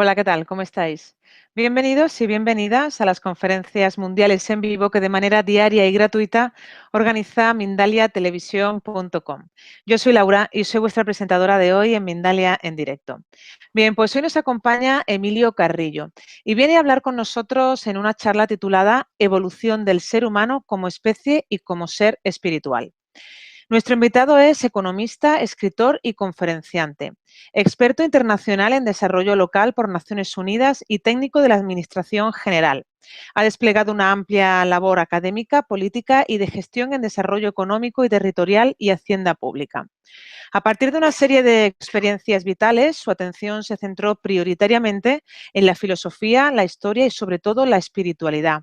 Hola, ¿qué tal? ¿Cómo estáis? Bienvenidos y bienvenidas a las conferencias mundiales en vivo que de manera diaria y gratuita organiza mindaliatelevisión.com. Yo soy Laura y soy vuestra presentadora de hoy en Mindalia en directo. Bien, pues hoy nos acompaña Emilio Carrillo y viene a hablar con nosotros en una charla titulada Evolución del ser humano como especie y como ser espiritual. Nuestro invitado es economista, escritor y conferenciante, experto internacional en desarrollo local por Naciones Unidas y técnico de la Administración General. Ha desplegado una amplia labor académica, política y de gestión en desarrollo económico y territorial y hacienda pública. A partir de una serie de experiencias vitales, su atención se centró prioritariamente en la filosofía, la historia y sobre todo la espiritualidad,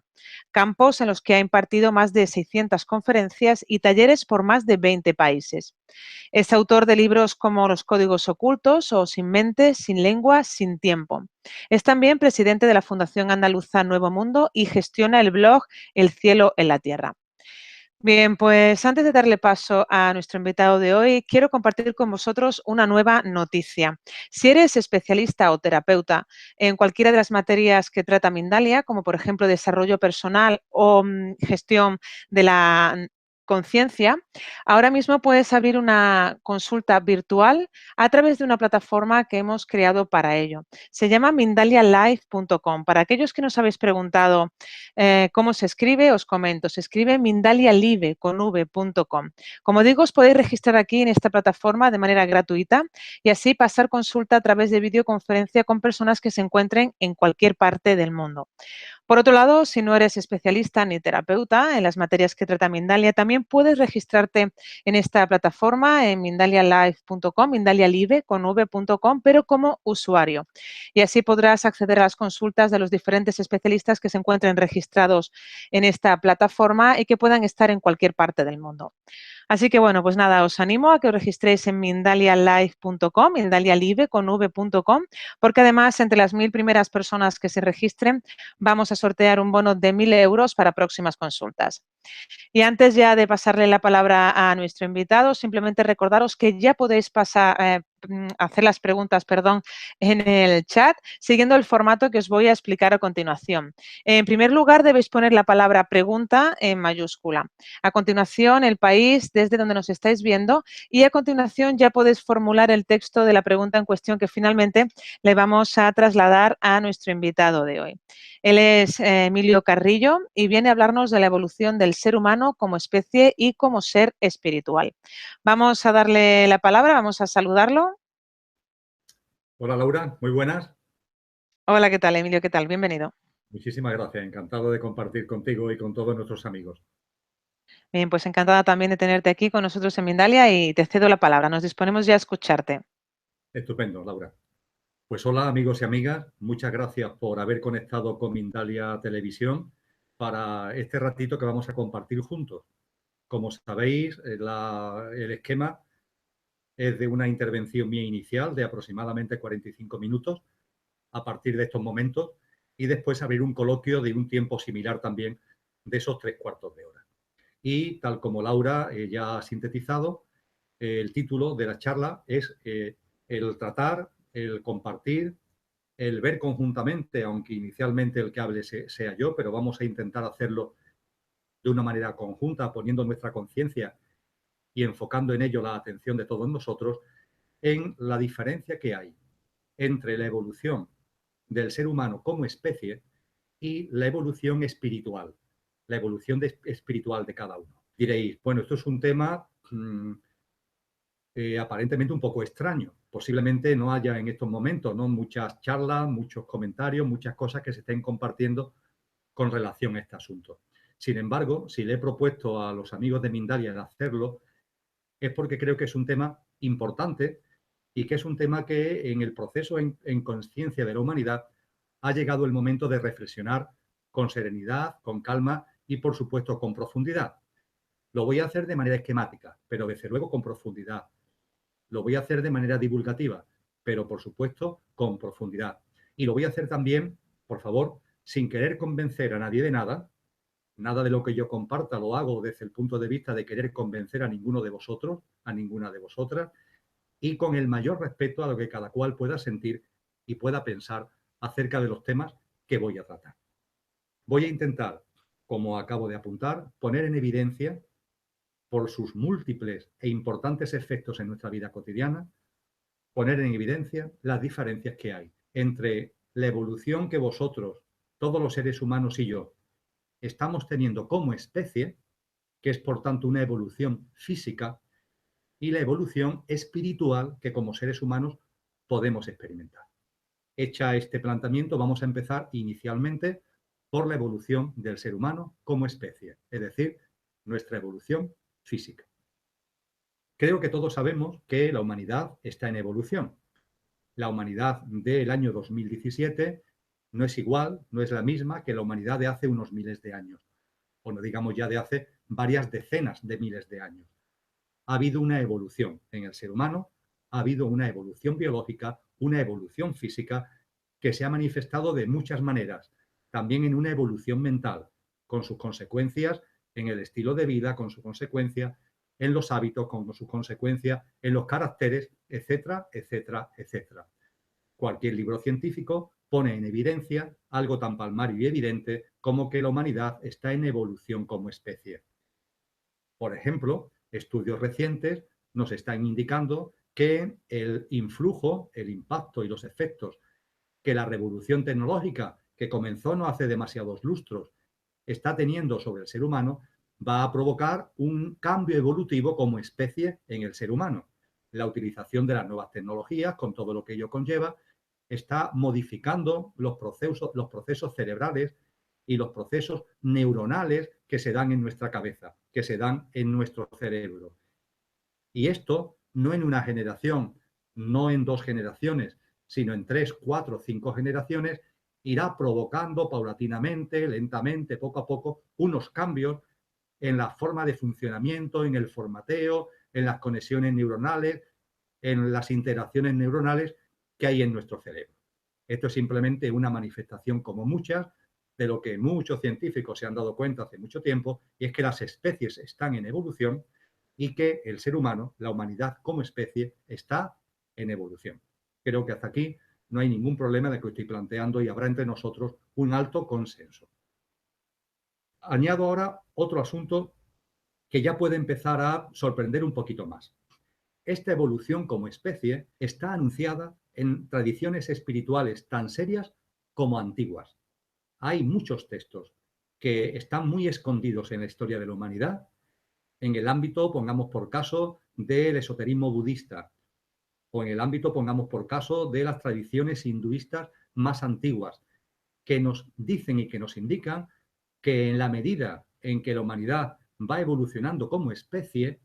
campos en los que ha impartido más de 600 conferencias y talleres por más de 20 países. Es autor de libros como Los códigos ocultos o Sin mente, sin lengua, sin tiempo. Es también presidente de la Fundación Andaluza Nuevo Mundo y gestiona el blog El cielo en la tierra. Bien, pues antes de darle paso a nuestro invitado de hoy, quiero compartir con vosotros una nueva noticia. Si eres especialista o terapeuta en cualquiera de las materias que trata Mindalia, como por ejemplo desarrollo personal o gestión de la conciencia, ahora mismo puedes abrir una consulta virtual a través de una plataforma que hemos creado para ello. Se llama mindalialive.com. Para aquellos que nos habéis preguntado ¿cómo se escribe? Os comento, se escribe mindalialive con v.com. Como digo, os podéis registrar aquí en esta plataforma de manera gratuita y así pasar consulta a través de videoconferencia con personas que se encuentren en cualquier parte del mundo. Por otro lado, si no eres especialista ni terapeuta en las materias que trata Mindalia, también puedes registrarte en esta plataforma en mindalialive.com, mindalialive con v.com, pero como usuario. Y así podrás acceder a las consultas de los diferentes especialistas que se encuentren registrados en esta plataforma y que puedan estar en cualquier parte del mundo. Así que bueno, pues nada, os animo a que os registréis en mindalialive.com, mindalialive con v.com, porque además entre las 1000 primeras personas que se registren vamos a sortear un bono de 1000 euros para próximas consultas. Y antes ya de pasarle la palabra a nuestro invitado, simplemente recordaros que ya podéis hacer las preguntas, en el chat, siguiendo el formato que os voy a explicar a continuación. En primer lugar, debéis poner la palabra pregunta en mayúscula. A continuación, el país desde donde nos estáis viendo y a continuación ya podéis formular el texto de la pregunta en cuestión que finalmente le vamos a trasladar a nuestro invitado de hoy. Él es Emilio Carrillo y viene a hablarnos de la evolución del ser humano como especie y como ser espiritual. Vamos a darle la palabra, vamos a saludarlo. Hola Laura, muy buenas. Hola, ¿qué tal, Emilio? ¿Qué tal? Bienvenido. Muchísimas gracias, encantado de compartir contigo y con todos nuestros amigos. Bien, pues encantada también de tenerte aquí con nosotros en Mindalia y te cedo la palabra. Nos disponemos ya a escucharte. Estupendo, Laura. Pues hola amigos y amigas, muchas gracias por haber conectado con Mindalia Televisión para este ratito que vamos a compartir juntos. Como sabéis, el esquema es de una intervención mía inicial de aproximadamente 45 minutos a partir de estos momentos y después abrir un coloquio de un tiempo similar también de esos 3/4 de hora. Y tal como Laura ya ha sintetizado, el título de la charla es el tratar, el compartir, el ver conjuntamente, aunque inicialmente el que hable sea yo, pero vamos a intentar hacerlo de una manera conjunta, poniendo nuestra conciencia y enfocando en ello la atención de todos nosotros, en la diferencia que hay entre la evolución del ser humano como especie y la evolución espiritual, la evolución espiritual de cada uno. Diréis, bueno, esto es un tema aparentemente un poco extraño. Posiblemente no haya en estos momentos, ¿no?, muchas charlas, muchos comentarios, muchas cosas que se estén compartiendo con relación a este asunto. Sin embargo, si le he propuesto a los amigos de Mindalia el hacerlo, es porque creo que es un tema importante y que es un tema que en el proceso en conciencia de la humanidad ha llegado el momento de reflexionar con serenidad, con calma y, por supuesto, con profundidad. Lo voy a hacer de manera esquemática, pero desde luego con profundidad. Lo voy a hacer de manera divulgativa, pero por supuesto con profundidad. Y lo voy a hacer también, por favor, sin querer convencer a nadie de nada. Nada de lo que yo comparta lo hago desde el punto de vista de querer convencer a ninguno de vosotros, a ninguna de vosotras, y con el mayor respeto a lo que cada cual pueda sentir y pueda pensar acerca de los temas que voy a tratar. Voy a intentar, como acabo de apuntar, poner en evidencia, por sus múltiples e importantes efectos en nuestra vida cotidiana, poner en evidencia las diferencias que hay entre la evolución que vosotros, todos los seres humanos y yo, estamos teniendo como especie, que es por tanto una evolución física, y la evolución espiritual que como seres humanos podemos experimentar. Hecha este planteamiento, vamos a empezar inicialmente por la evolución del ser humano como especie, es decir, nuestra evolución física. Creo que todos sabemos que la humanidad está en evolución. La humanidad del año 2017 no es igual, no es la misma que la humanidad de hace unos miles de años, o no digamos ya de hace varias decenas de miles de años. Ha habido una evolución en el ser humano, ha habido una evolución biológica, una evolución física que se ha manifestado de muchas maneras, también en una evolución mental, con sus consecuencias en el estilo de vida, con su consecuencia en los hábitos, con sus consecuencias en los caracteres, etcétera, etcétera, etcétera. Cualquier libro científico pone en evidencia algo tan palmario y evidente como que la humanidad está en evolución como especie. Por ejemplo, estudios recientes nos están indicando que el influjo, el impacto y los efectos que la revolución tecnológica, que comenzó no hace demasiados lustros, está teniendo sobre el ser humano, va a provocar un cambio evolutivo como especie en el ser humano. La utilización de las nuevas tecnologías, con todo lo que ello conlleva, está modificando los procesos cerebrales y los procesos neuronales que se dan en nuestra cabeza, que se dan en nuestro cerebro. Y esto no en una generación, no en 2 generaciones, sino en 3, 4, 5 generaciones, irá provocando paulatinamente, lentamente, poco a poco, unos cambios en la forma de funcionamiento, en el formateo, en las conexiones neuronales, en las interacciones neuronales que hay en nuestro cerebro. Esto es simplemente una manifestación, como muchas, de lo que muchos científicos se han dado cuenta hace mucho tiempo, y es que las especies están en evolución y que el ser humano, la humanidad como especie, está en evolución. Creo que hasta aquí no hay ningún problema de que estoy planteando y habrá entre nosotros un alto consenso. Añado ahora otro asunto que ya puede empezar a sorprender un poquito más. Esta evolución como especie está anunciada en tradiciones espirituales tan serias como antiguas. Hay muchos textos que están muy escondidos en la historia de la humanidad, en el ámbito, pongamos por caso, del esoterismo budista, o en el ámbito, pongamos por caso, de las tradiciones hinduistas más antiguas, que nos dicen y que nos indican que en la medida en que la humanidad va evolucionando como especie,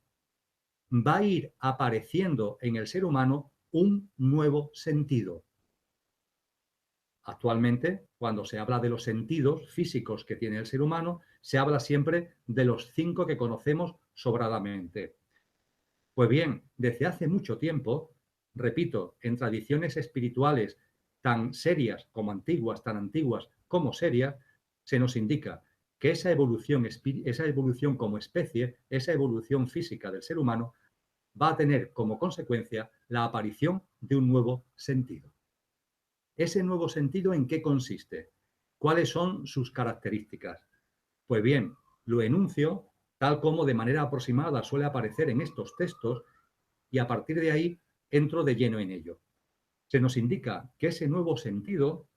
va a ir apareciendo en el ser humano un nuevo sentido. Actualmente, cuando se habla de los sentidos físicos que tiene el ser humano, se habla siempre de los 5 que conocemos sobradamente. Pues bien, desde hace mucho tiempo, repito, en tradiciones espirituales tan serias como antiguas, tan antiguas como serias, se nos indica que esa evolución como especie, esa evolución física del ser humano, va a tener como consecuencia la aparición de un nuevo sentido. ¿Ese nuevo sentido en qué consiste? ¿Cuáles son sus características? Pues bien, lo enuncio tal como de manera aproximada suele aparecer en estos textos y a partir de ahí entro de lleno en ello. Se nos indica que ese nuevo sentido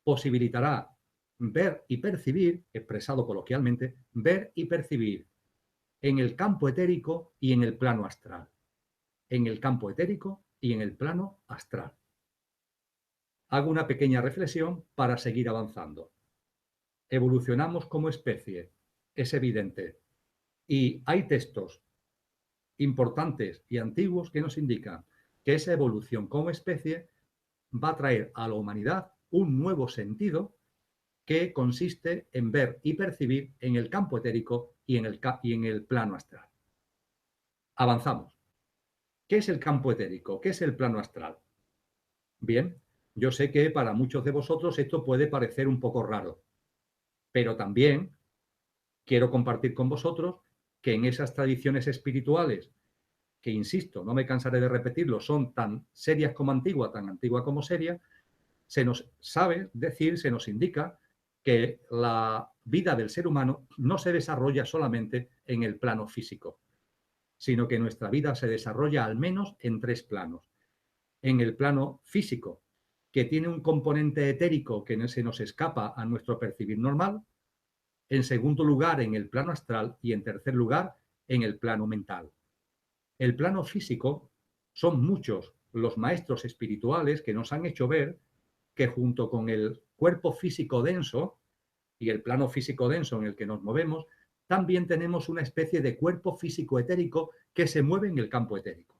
posibilitará ver y percibir, expresado coloquialmente, ver y percibir en el campo etérico y en el plano astral. En el campo etérico y en el plano astral. Hago una pequeña reflexión para seguir avanzando. Evolucionamos como especie, es evidente. Y hay textos importantes y antiguos que nos indican que esa evolución como especie va a traer a la humanidad un nuevo sentido que consiste en ver y percibir en el campo etérico y en el plano astral. Avanzamos. ¿Qué es el campo etérico? ¿Qué es el plano astral? Bien, yo sé que para muchos de vosotros esto puede parecer un poco raro, pero también quiero compartir con vosotros que en esas tradiciones espirituales, que insisto, no me cansaré de repetirlo, son tan serias como antigua, tan antigua como seria, se nos sabe decir, se nos indica que la vida del ser humano no se desarrolla solamente en el plano físico, sino que nuestra vida se desarrolla al menos en 3 planos. En el plano físico, que tiene un componente etérico que no se nos escapa a nuestro percibir normal. En segundo lugar, en el plano astral. Y en tercer lugar, en el plano mental. El plano físico son muchos los maestros espirituales que nos han hecho ver que junto con el cuerpo físico denso y el plano físico denso en el que nos movemos, también tenemos una especie de cuerpo físico etérico que se mueve en el campo etérico.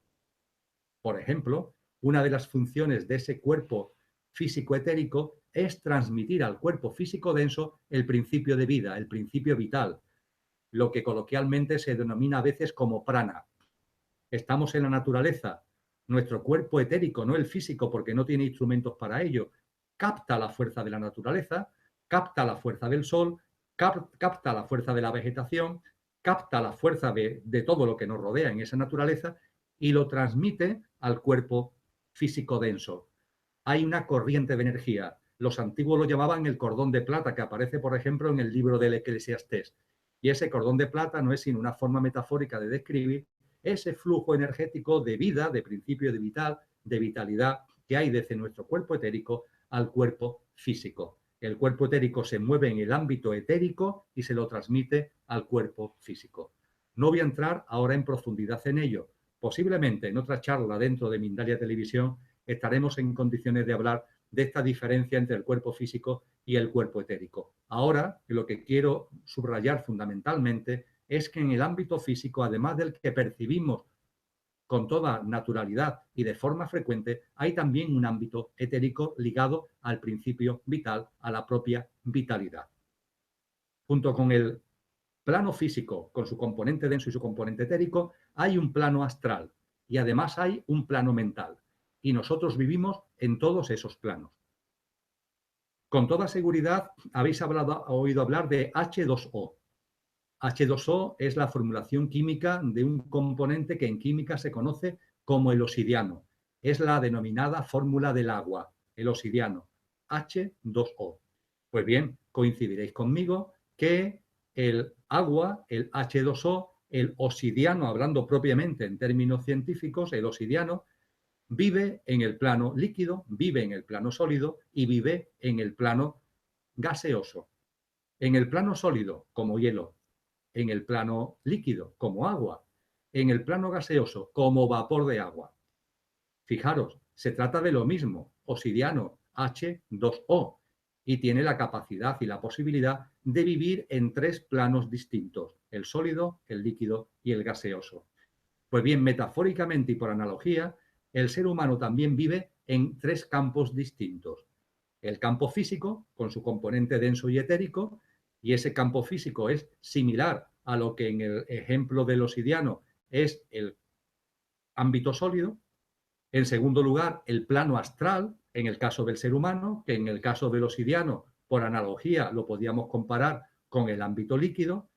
Por ejemplo, una de las funciones de ese cuerpo físico etérico es transmitir al cuerpo físico denso el principio de vida, el principio vital, lo que coloquialmente se denomina a veces como prana. Estamos en la naturaleza, nuestro cuerpo etérico, no el físico porque no tiene instrumentos para ello, capta la fuerza de la naturaleza, capta la fuerza del sol, capta la fuerza de la vegetación, capta la fuerza de todo lo que nos rodea en esa naturaleza y lo transmite al cuerpo físico denso. Hay una corriente de energía. Los antiguos lo llamaban el cordón de plata, que aparece, por ejemplo, en el libro del Eclesiastés. Y ese cordón de plata no es sino una forma metafórica de describir ese flujo energético de vida, de principio de vitalidad que hay desde nuestro cuerpo etérico al cuerpo físico. El cuerpo etérico se mueve en el ámbito etérico y se lo transmite al cuerpo físico. No voy a entrar ahora en profundidad en ello. Posiblemente en otra charla dentro de Mindalia Televisión estaremos en condiciones de hablar de esta diferencia entre el cuerpo físico y el cuerpo etérico. Ahora, lo que quiero subrayar fundamentalmente es que en el ámbito físico, además del que percibimos con toda naturalidad y de forma frecuente, hay también un ámbito etérico ligado al principio vital, a la propia vitalidad. Junto con el plano físico, con su componente denso y su componente etérico, hay un plano astral y además hay un plano mental. Y nosotros vivimos en todos esos planos. Con toda seguridad habéis oído hablar de H2O. H2O es la formulación química de un componente que en química se conoce como el obsidiano. Es la denominada fórmula del agua, el obsidiano, H2O. Pues bien, coincidiréis conmigo que el agua, el H2O, el obsidiano, hablando propiamente en términos científicos, el obsidiano vive en el plano líquido, vive en el plano sólido y vive en el plano gaseoso. En el plano sólido, como hielo; en el plano líquido, como agua; en el plano gaseoso, como vapor de agua. Fijaros, se trata de lo mismo, obsidiano, H2O, y tiene la capacidad y la posibilidad de vivir en 3 planos distintos: el sólido, el líquido y el gaseoso. Pues bien, metafóricamente y por analogía, el ser humano también vive en 3 campos distintos. El campo físico, con su componente denso y etérico, y ese campo físico es similar a lo que en el ejemplo del obsidiano es el ámbito sólido. En segundo lugar, el plano astral, en el caso del ser humano, que en el caso del obsidiano, por analogía, lo podíamos comparar con el ámbito líquido.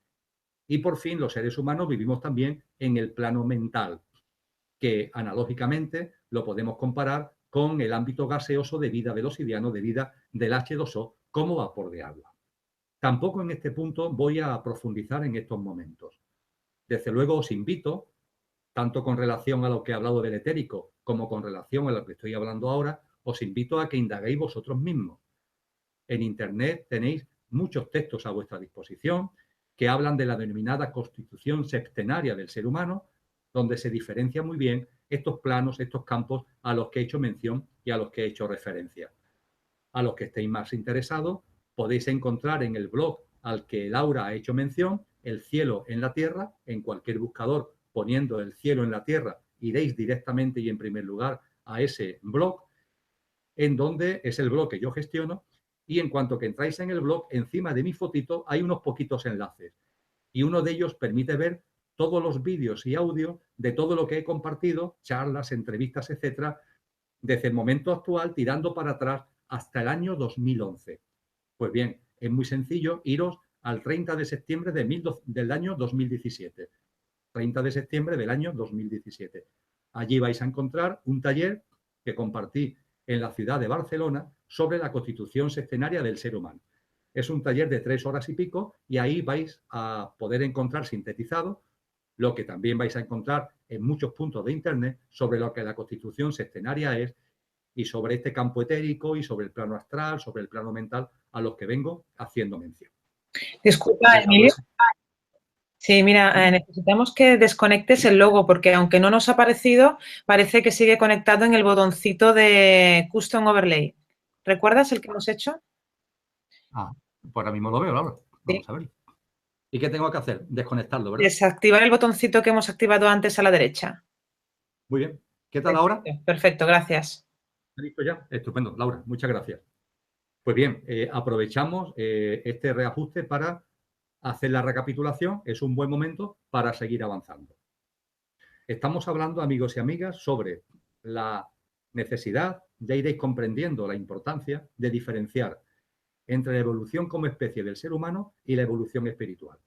Y por fin, los seres humanos vivimos también en el plano mental, que analógicamente lo podemos comparar con el ámbito gaseoso de vida del obsidiano, de vida del H2O, como vapor de agua. Tampoco en este punto voy a profundizar en estos momentos. Desde luego os invito, tanto con relación a lo que he hablado del etérico como con relación a lo que estoy hablando ahora, os invito a que indaguéis vosotros mismos. En Internet tenéis muchos textos a vuestra disposición que hablan de la denominada constitución septenaria del ser humano, donde se diferencia muy bien estos planos, estos campos a los que he hecho mención y a los que he hecho referencia. A los que estéis más interesados, podéis encontrar en el blog al que Laura ha hecho mención, El cielo en la tierra. En cualquier buscador, poniendo El cielo en la tierra, iréis directamente y en primer lugar a ese blog, en donde es el blog que yo gestiono. Y en cuanto que entráis en el blog, encima de mi fotito hay unos poquitos enlaces. Y uno de ellos permite ver todos los vídeos y audio de todo lo que he compartido, charlas, entrevistas, etcétera, desde el momento actual tirando para atrás hasta el año 2011. Pues bien, es muy sencillo, iros al 30 de septiembre del año 2017. 30 de septiembre del año 2017. Allí vais a encontrar un taller que compartí en la ciudad de Barcelona, sobre la constitución sextenaria del ser humano. Es un taller de 3 horas y pico y ahí vais a poder encontrar sintetizado lo que también vais a encontrar en muchos puntos de Internet sobre lo que la constitución sextenaria es y sobre este campo etérico y sobre el plano astral, sobre el plano mental a los que vengo haciendo mención. Disculpa, Emilio. Sí, mira, necesitamos que desconectes el logo porque aunque no nos ha aparecido, parece que sigue conectado en el botoncito de Custom Overlay. ¿Recuerdas el que hemos hecho? Ah, pues ahora mismo lo veo, Laura. Vamos a ver. ¿Y qué tengo que hacer? Desconectarlo, ¿verdad? Desactivar el botoncito que hemos activado antes a la derecha. Muy bien. ¿Qué tal ahora? Perfecto, gracias. ¿Listo ya? Estupendo, Laura. Muchas gracias. Pues bien, aprovechamos este reajuste para hacer la recapitulación. Es un buen momento para seguir avanzando. Estamos hablando, amigos y amigas, sobre la necesidad, ya iréis comprendiendo la importancia de diferenciar entre la evolución como especie del ser humano y la evolución espiritual.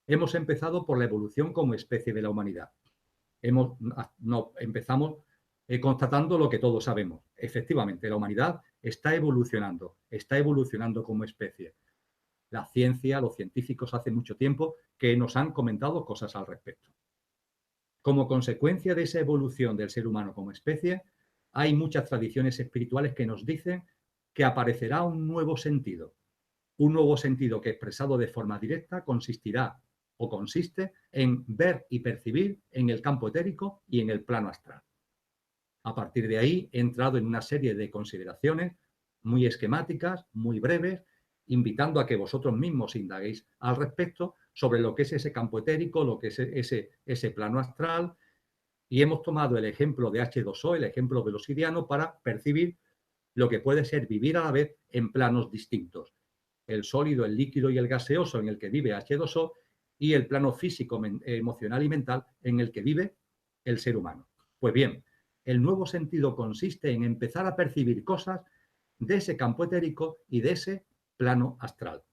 Hemos empezado por la evolución como especie de la humanidad. Empezamos constatando lo que todos sabemos. Efectivamente, la humanidad está evolucionando como especie. La ciencia, los científicos hace mucho tiempo que nos han comentado cosas al respecto. Como consecuencia de esa evolución del ser humano como especie, hay muchas tradiciones espirituales que nos dicen que aparecerá un nuevo sentido que expresado de forma directa consistirá o consiste en ver y percibir en el campo etérico y en el plano astral. A partir de ahí he entrado en una serie de consideraciones muy esquemáticas, muy breves, invitando a que vosotros mismos indaguéis al respecto sobre lo que es ese campo etérico, lo que es ese plano astral, y hemos tomado el ejemplo de H2O, el ejemplo velocidiano, para percibir lo que puede ser vivir a la vez en planos distintos. El sólido, el líquido y el gaseoso en el que vive H2O y el plano físico, emocional y mental en el que vive el ser humano. Pues bien, el nuevo sentido consiste en empezar a percibir cosas de ese campo etérico y de ese plano astral.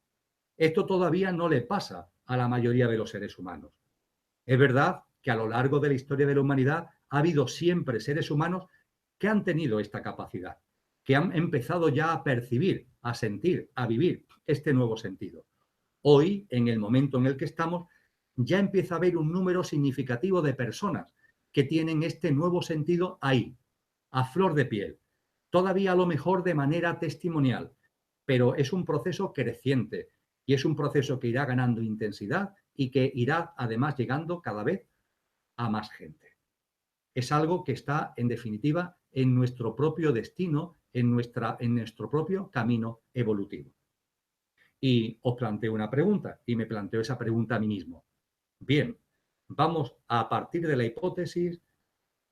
Esto todavía no le pasa a la mayoría de los seres humanos. Es verdad que a lo largo de la historia de la humanidad ha habido siempre seres humanos que han tenido esta capacidad, que han empezado ya a percibir, a sentir, a vivir este nuevo sentido. Hoy, en el momento en el que estamos, ya empieza a haber un número significativo de personas que tienen este nuevo sentido ahí, a flor de piel. Todavía a lo mejor de manera testimonial, pero es un proceso creciente y es un proceso que irá ganando intensidad y que irá además llegando cada vez a más gente. Es algo que está, en definitiva, en nuestro propio destino, en nuestro propio camino evolutivo. Y os planteo una pregunta, y me planteo esa pregunta a mí mismo. Bien, vamos a partir de la hipótesis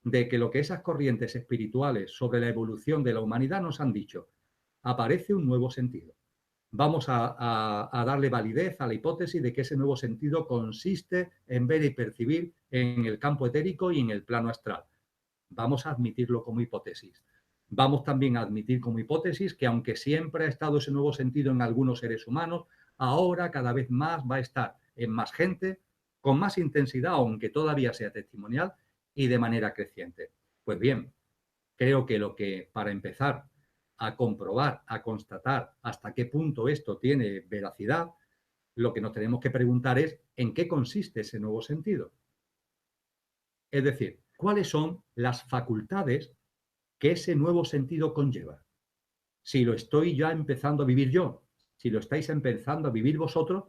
de que lo que esas corrientes espirituales sobre la evolución de la humanidad nos han dicho, aparece un nuevo sentido. Vamos a darle validez a la hipótesis de que ese nuevo sentido consiste en ver y percibir en el campo etérico y en el plano astral. Vamos a admitirlo como hipótesis. Vamos también a admitir como hipótesis que aunque siempre ha estado ese nuevo sentido en algunos seres humanos, ahora cada vez más va a estar en más gente, con más intensidad, aunque todavía sea testimonial, y de manera creciente. Pues bien, creo que para empezar a comprobar, a constatar hasta qué punto esto tiene veracidad, lo que nos tenemos que preguntar es ¿en qué consiste ese nuevo sentido? Es decir, ¿cuáles son las facultades que ese nuevo sentido conlleva? Si lo estoy ya empezando a vivir yo, si lo estáis empezando a vivir vosotros,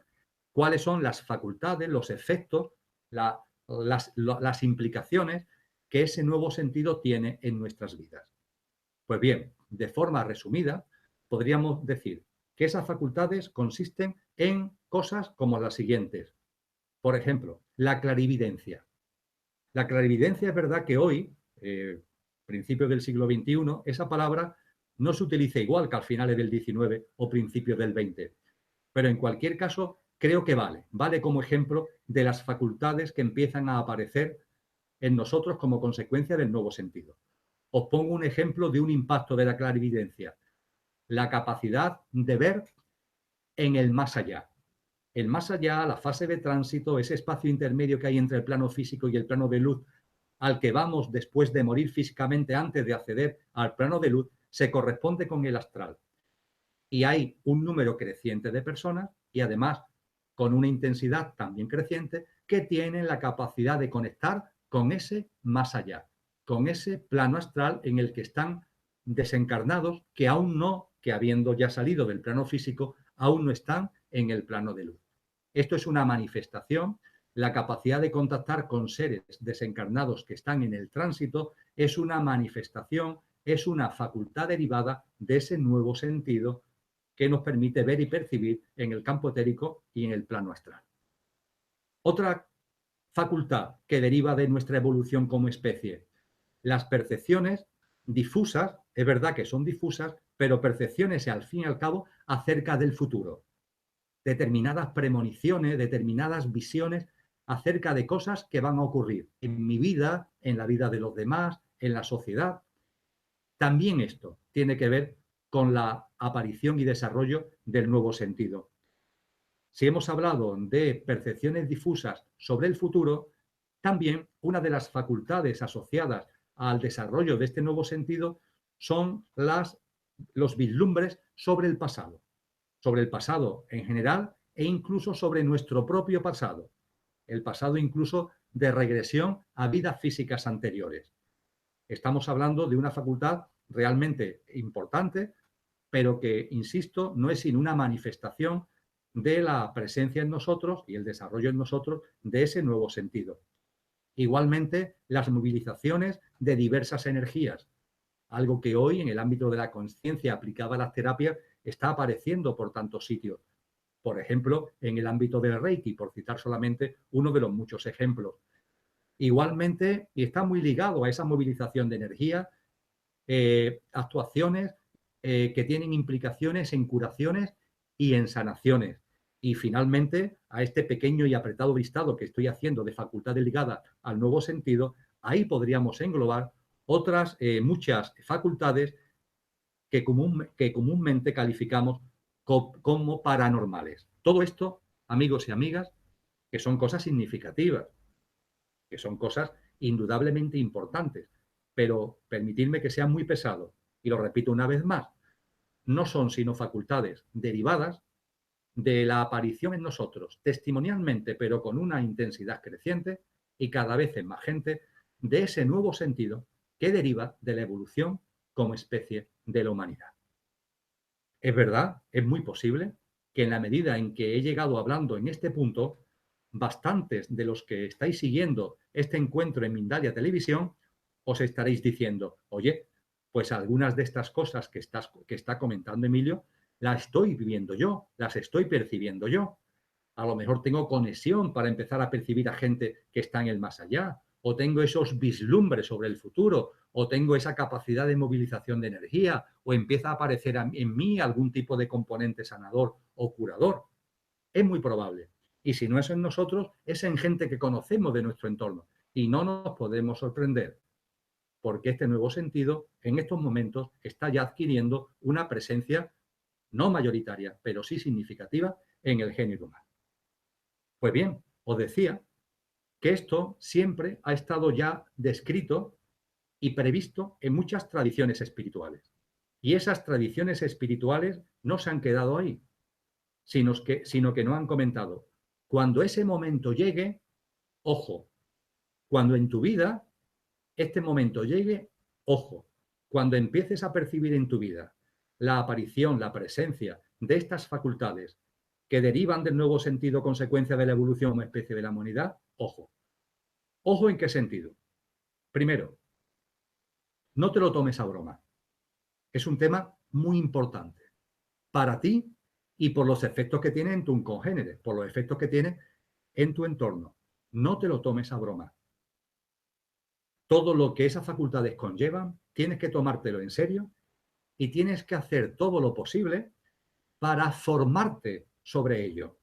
¿cuáles son las facultades, los efectos, las implicaciones que ese nuevo sentido tiene en nuestras vidas? Pues bien, de forma resumida, podríamos decir que esas facultades consisten en cosas como las siguientes. Por ejemplo, la clarividencia. La clarividencia es verdad que hoy, principios del siglo XXI, esa palabra no se utiliza igual que al finales del XIX o principios del XX. Pero en cualquier caso, creo que vale como ejemplo de las facultades que empiezan a aparecer en nosotros como consecuencia del nuevo sentido. Os pongo un ejemplo de un impacto de la clarividencia. La capacidad de ver en el más allá. El más allá, la fase de tránsito, ese espacio intermedio que hay entre el plano físico y el plano de luz, al que vamos después de morir físicamente antes de acceder al plano de luz, se corresponde con el astral. Y hay un número creciente de personas y además con una intensidad también creciente que tienen la capacidad de conectar con ese más allá, con ese plano astral en el que están desencarnados que aún no, que habiendo ya salido del plano físico, aún no están en el plano de luz. Esto es una manifestación. La capacidad de contactar con seres desencarnados que están en el tránsito es una manifestación, es una facultad derivada de ese nuevo sentido que nos permite ver y percibir en el campo etérico y en el plano astral. Otra facultad que deriva de nuestra evolución como especie, las percepciones difusas, es verdad que son difusas, pero percepciones al fin y al cabo acerca del futuro. Determinadas premoniciones, determinadas visiones acerca de cosas que van a ocurrir en mi vida, en la vida de los demás, en la sociedad. También esto tiene que ver con la aparición y desarrollo del nuevo sentido. Si hemos hablado de percepciones difusas sobre el futuro, también una de las facultades asociadas al desarrollo de este nuevo sentido son los vislumbres sobre el pasado en general e incluso sobre nuestro propio pasado, el pasado incluso de regresión a vidas físicas anteriores. Estamos hablando de una facultad realmente importante, pero que, insisto, no es sino una manifestación de la presencia en nosotros y el desarrollo en nosotros de ese nuevo sentido. Igualmente, las movilizaciones de diversas energías, algo que hoy en el ámbito de la conciencia aplicada a las terapias está apareciendo por tantos sitios. Por ejemplo, en el ámbito del Reiki, por citar solamente uno de los muchos ejemplos. Igualmente, y está muy ligado a esa movilización de energía, actuaciones que tienen implicaciones en curaciones y en sanaciones. Y finalmente, a este pequeño y apretado listado que estoy haciendo de facultades ligadas al nuevo sentido, ahí podríamos englobar otras muchas facultades que comúnmente calificamos como paranormales. Todo esto, amigos y amigas, que son cosas significativas, que son cosas indudablemente importantes, pero permitidme que sea muy pesado, y lo repito una vez más, no son sino facultades derivadas de la aparición en nosotros, testimonialmente, pero con una intensidad creciente y cada vez en más gente, de ese nuevo sentido que deriva de la evolución como especie de la humanidad. Es verdad, es muy posible que en la medida en que he llegado hablando en este punto, bastantes de los que estáis siguiendo este encuentro en Mindalia Televisión os estaréis diciendo, oye, pues algunas de estas cosas que está comentando Emilio, las estoy viviendo yo, las estoy percibiendo yo. A lo mejor tengo conexión para empezar a percibir a gente que está en el más allá, o tengo esos vislumbres sobre el futuro, o tengo esa capacidad de movilización de energía, o empieza a aparecer en mí algún tipo de componente sanador o curador. Es muy probable. Y si no es en nosotros, es en gente que conocemos de nuestro entorno. Y no nos podemos sorprender, porque este nuevo sentido en estos momentos está ya adquiriendo una presencia no mayoritaria, pero sí significativa en el género humano. Pues bien, os decía que esto siempre ha estado ya descrito y previsto en muchas tradiciones espirituales. Y esas tradiciones espirituales no se han quedado ahí, sino que no han comentado, cuando ese momento llegue, ojo, cuando en tu vida este momento llegue, ojo, cuando empieces a percibir en tu vida la aparición, la presencia de estas facultades que derivan del nuevo sentido consecuencia de la evolución como especie de la humanidad, ojo. ¿Ojo en qué sentido? Primero, no te lo tomes a broma. Es un tema muy importante para ti y por los efectos que tiene en tu congénere, por los efectos que tiene en tu entorno. No te lo tomes a broma. Todo lo que esas facultades conllevan, tienes que tomártelo en serio y tienes que hacer todo lo posible para formarte sobre ello.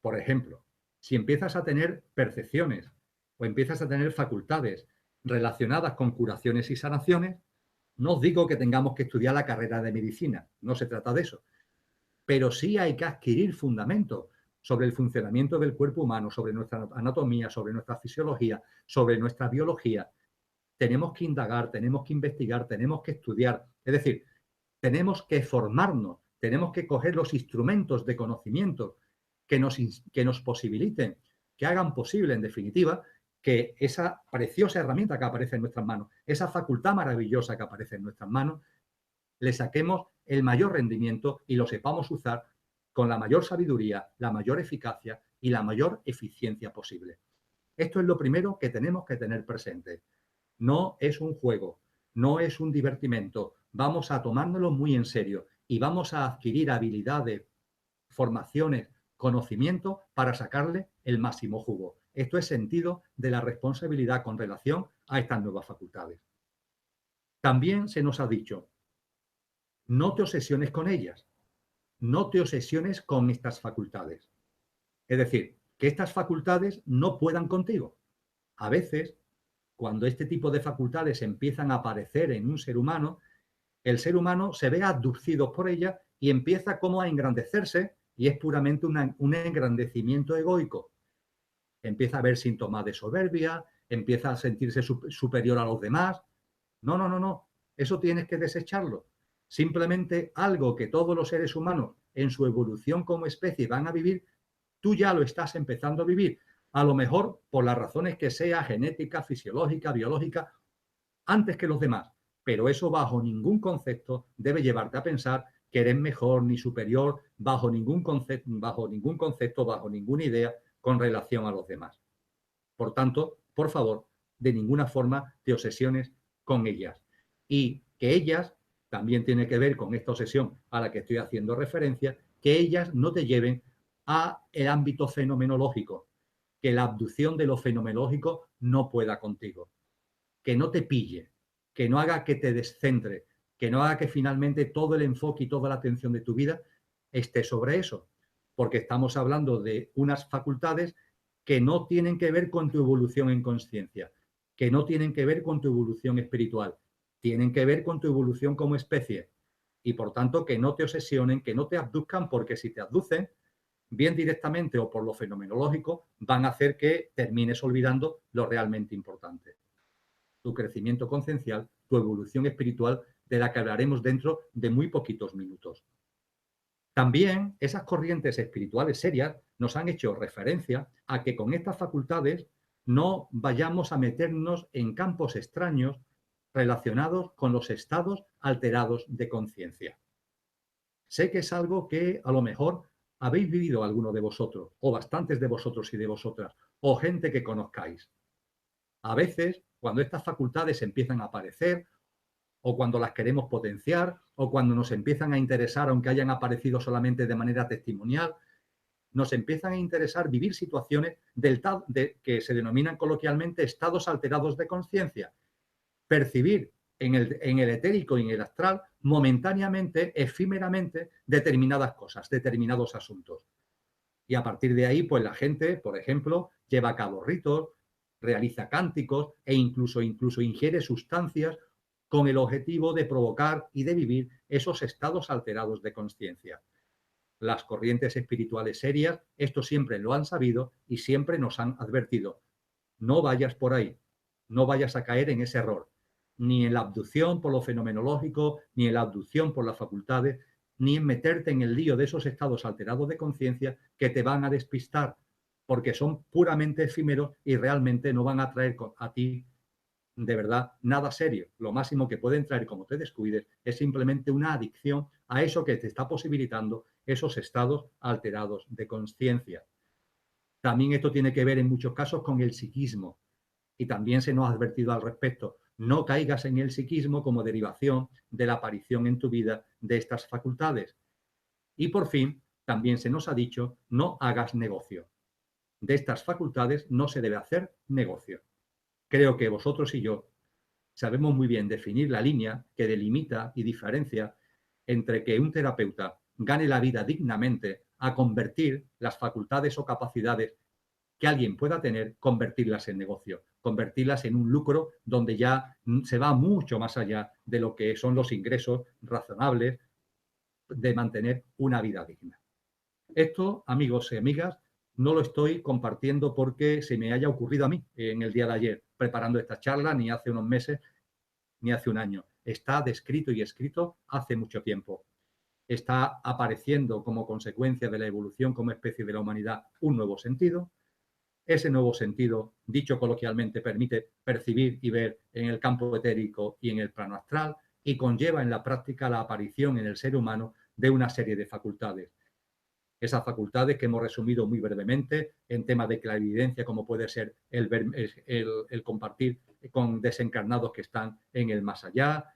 Por ejemplo, si empiezas a tener percepciones o empiezas a tener facultades relacionadas con curaciones y sanaciones, no os digo que tengamos que estudiar la carrera de medicina, no se trata de eso, pero sí hay que adquirir fundamentos sobre el funcionamiento del cuerpo humano, sobre nuestra anatomía, sobre nuestra fisiología, sobre nuestra biología. Tenemos que indagar, tenemos que investigar, tenemos que estudiar Es decir, tenemos que formarnos, tenemos que coger los instrumentos de conocimiento que nos posibiliten, que hagan posible, en definitiva, que esa preciosa herramienta que aparece en nuestras manos, esa facultad maravillosa que aparece en nuestras manos, le saquemos el mayor rendimiento y lo sepamos usar con la mayor sabiduría, la mayor eficacia y la mayor eficiencia posible. Esto es lo primero que tenemos que tener presente. No es un juego, no es un divertimento. Vamos a tomárnoslo muy en serio y vamos a adquirir habilidades, formaciones, conocimiento para sacarle el máximo jugo. Esto es sentido de la responsabilidad con relación a estas nuevas facultades. También se nos ha dicho, no te obsesiones con ellas, no te obsesiones con estas facultades. Es decir, que estas facultades no puedan contigo. A veces, cuando este tipo de facultades empiezan a aparecer en un ser humano, el ser humano se ve abducido por ella y empieza como a engrandecerse y es puramente un engrandecimiento egoico. Empieza a ver síntomas de soberbia, empieza a sentirse superior a los demás. No, no, no, no. Eso tienes que desecharlo. Simplemente algo que todos los seres humanos en su evolución como especie van a vivir, tú ya lo estás empezando a vivir. A lo mejor por las razones que sea, genética, fisiológica, biológica, antes que los demás. Pero eso bajo ningún concepto debe llevarte a pensar que eres mejor ni superior, bajo ningún concepto, bajo ninguna idea con relación a los demás. Por tanto, por favor, de ninguna forma te obsesiones con ellas. Y que ellas, también tiene que ver con esta obsesión a la que estoy haciendo referencia, que ellas no te lleven a el ámbito fenomenológico, que la abducción de lo fenomenológico no pueda contigo, que no te pille, que no haga que te descentre, que no haga que finalmente todo el enfoque y toda la atención de tu vida esté sobre eso, porque estamos hablando de unas facultades que no tienen que ver con tu evolución en conciencia, que no tienen que ver con tu evolución espiritual, tienen que ver con tu evolución como especie. Y por tanto, que no te obsesionen, que no te abduzcan, porque si te abducen, bien directamente o por lo fenomenológico, van a hacer que termines olvidando lo realmente importante. Tu crecimiento conciencial, tu evolución espiritual, de la que hablaremos dentro de muy poquitos minutos. También esas corrientes espirituales serias nos han hecho referencia a que con estas facultades no vayamos a meternos en campos extraños relacionados con los estados alterados de conciencia. Sé que es algo que a lo mejor habéis vivido alguno de vosotros, o bastantes de vosotros y de vosotras, o gente que conozcáis. A veces, cuando estas facultades empiezan a aparecer, o cuando las queremos potenciar, o cuando nos empiezan a interesar, aunque hayan aparecido solamente de manera testimonial, nos empiezan a interesar vivir situaciones que se denominan coloquialmente estados alterados de conciencia. Percibir en el etérico y en el astral momentáneamente, efímeramente, determinadas cosas, determinados asuntos. Y a partir de ahí, pues la gente, por ejemplo, lleva a cabo ritos, realiza cánticos e incluso ingiere sustancias con el objetivo de provocar y de vivir esos estados alterados de conciencia. Las corrientes espirituales serias, esto siempre lo han sabido y siempre nos han advertido. No vayas por ahí, no vayas a caer en ese error, ni en la abducción por lo fenomenológico, ni en la abducción por las facultades, ni en meterte en el lío de esos estados alterados de conciencia que te van a despistar, porque son puramente efímeros y realmente no van a traer a ti de verdad nada serio. Lo máximo que pueden traer, como te descuides, es simplemente una adicción a eso que te está posibilitando esos estados alterados de conciencia. También esto tiene que ver en muchos casos con el psiquismo y también se nos ha advertido al respecto. No caigas en el psiquismo como derivación de la aparición en tu vida de estas facultades. Y por fin, también se nos ha dicho, no hagas negocio. De estas facultades no se debe hacer negocio. Creo que vosotros y yo sabemos muy bien definir la línea que delimita y diferencia entre que un terapeuta gane la vida dignamente a convertir las facultades o capacidades que alguien pueda tener, convertirlas en negocio, convertirlas en un lucro donde ya se va mucho más allá de lo que son los ingresos razonables de mantener una vida digna. Esto, amigos y amigas, no lo estoy compartiendo porque se me haya ocurrido a mí en el día de ayer, preparando esta charla, ni hace unos meses, ni hace un año. está descrito y escrito hace mucho tiempo. Está apareciendo como consecuencia de la evolución como especie de la humanidad un nuevo sentido. Ese nuevo sentido, dicho coloquialmente, permite percibir y ver en el campo etérico y en el plano astral y conlleva en la práctica la aparición en el ser humano de una serie de facultades. Esas facultades que hemos resumido muy brevemente en temas de clarividencia, como puede ser el compartir con desencarnados que están en el más allá,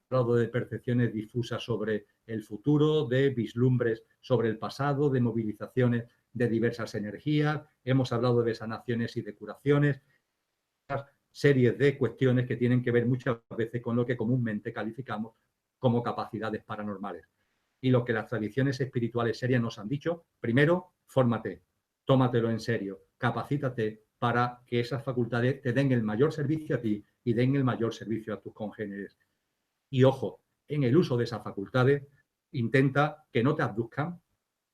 hablado de percepciones difusas sobre el futuro, de vislumbres sobre el pasado, de movilizaciones de diversas energías, hemos hablado de sanaciones y de curaciones, series de cuestiones que tienen que ver muchas veces con lo que comúnmente calificamos como capacidades paranormales. Y lo que las tradiciones espirituales serias nos han dicho, primero, fórmate, tómatelo en serio, capacítate para que esas facultades te den el mayor servicio a ti y den el mayor servicio a tus congéneres. Y ojo, en el uso de esas facultades, intenta que no te abduzcan,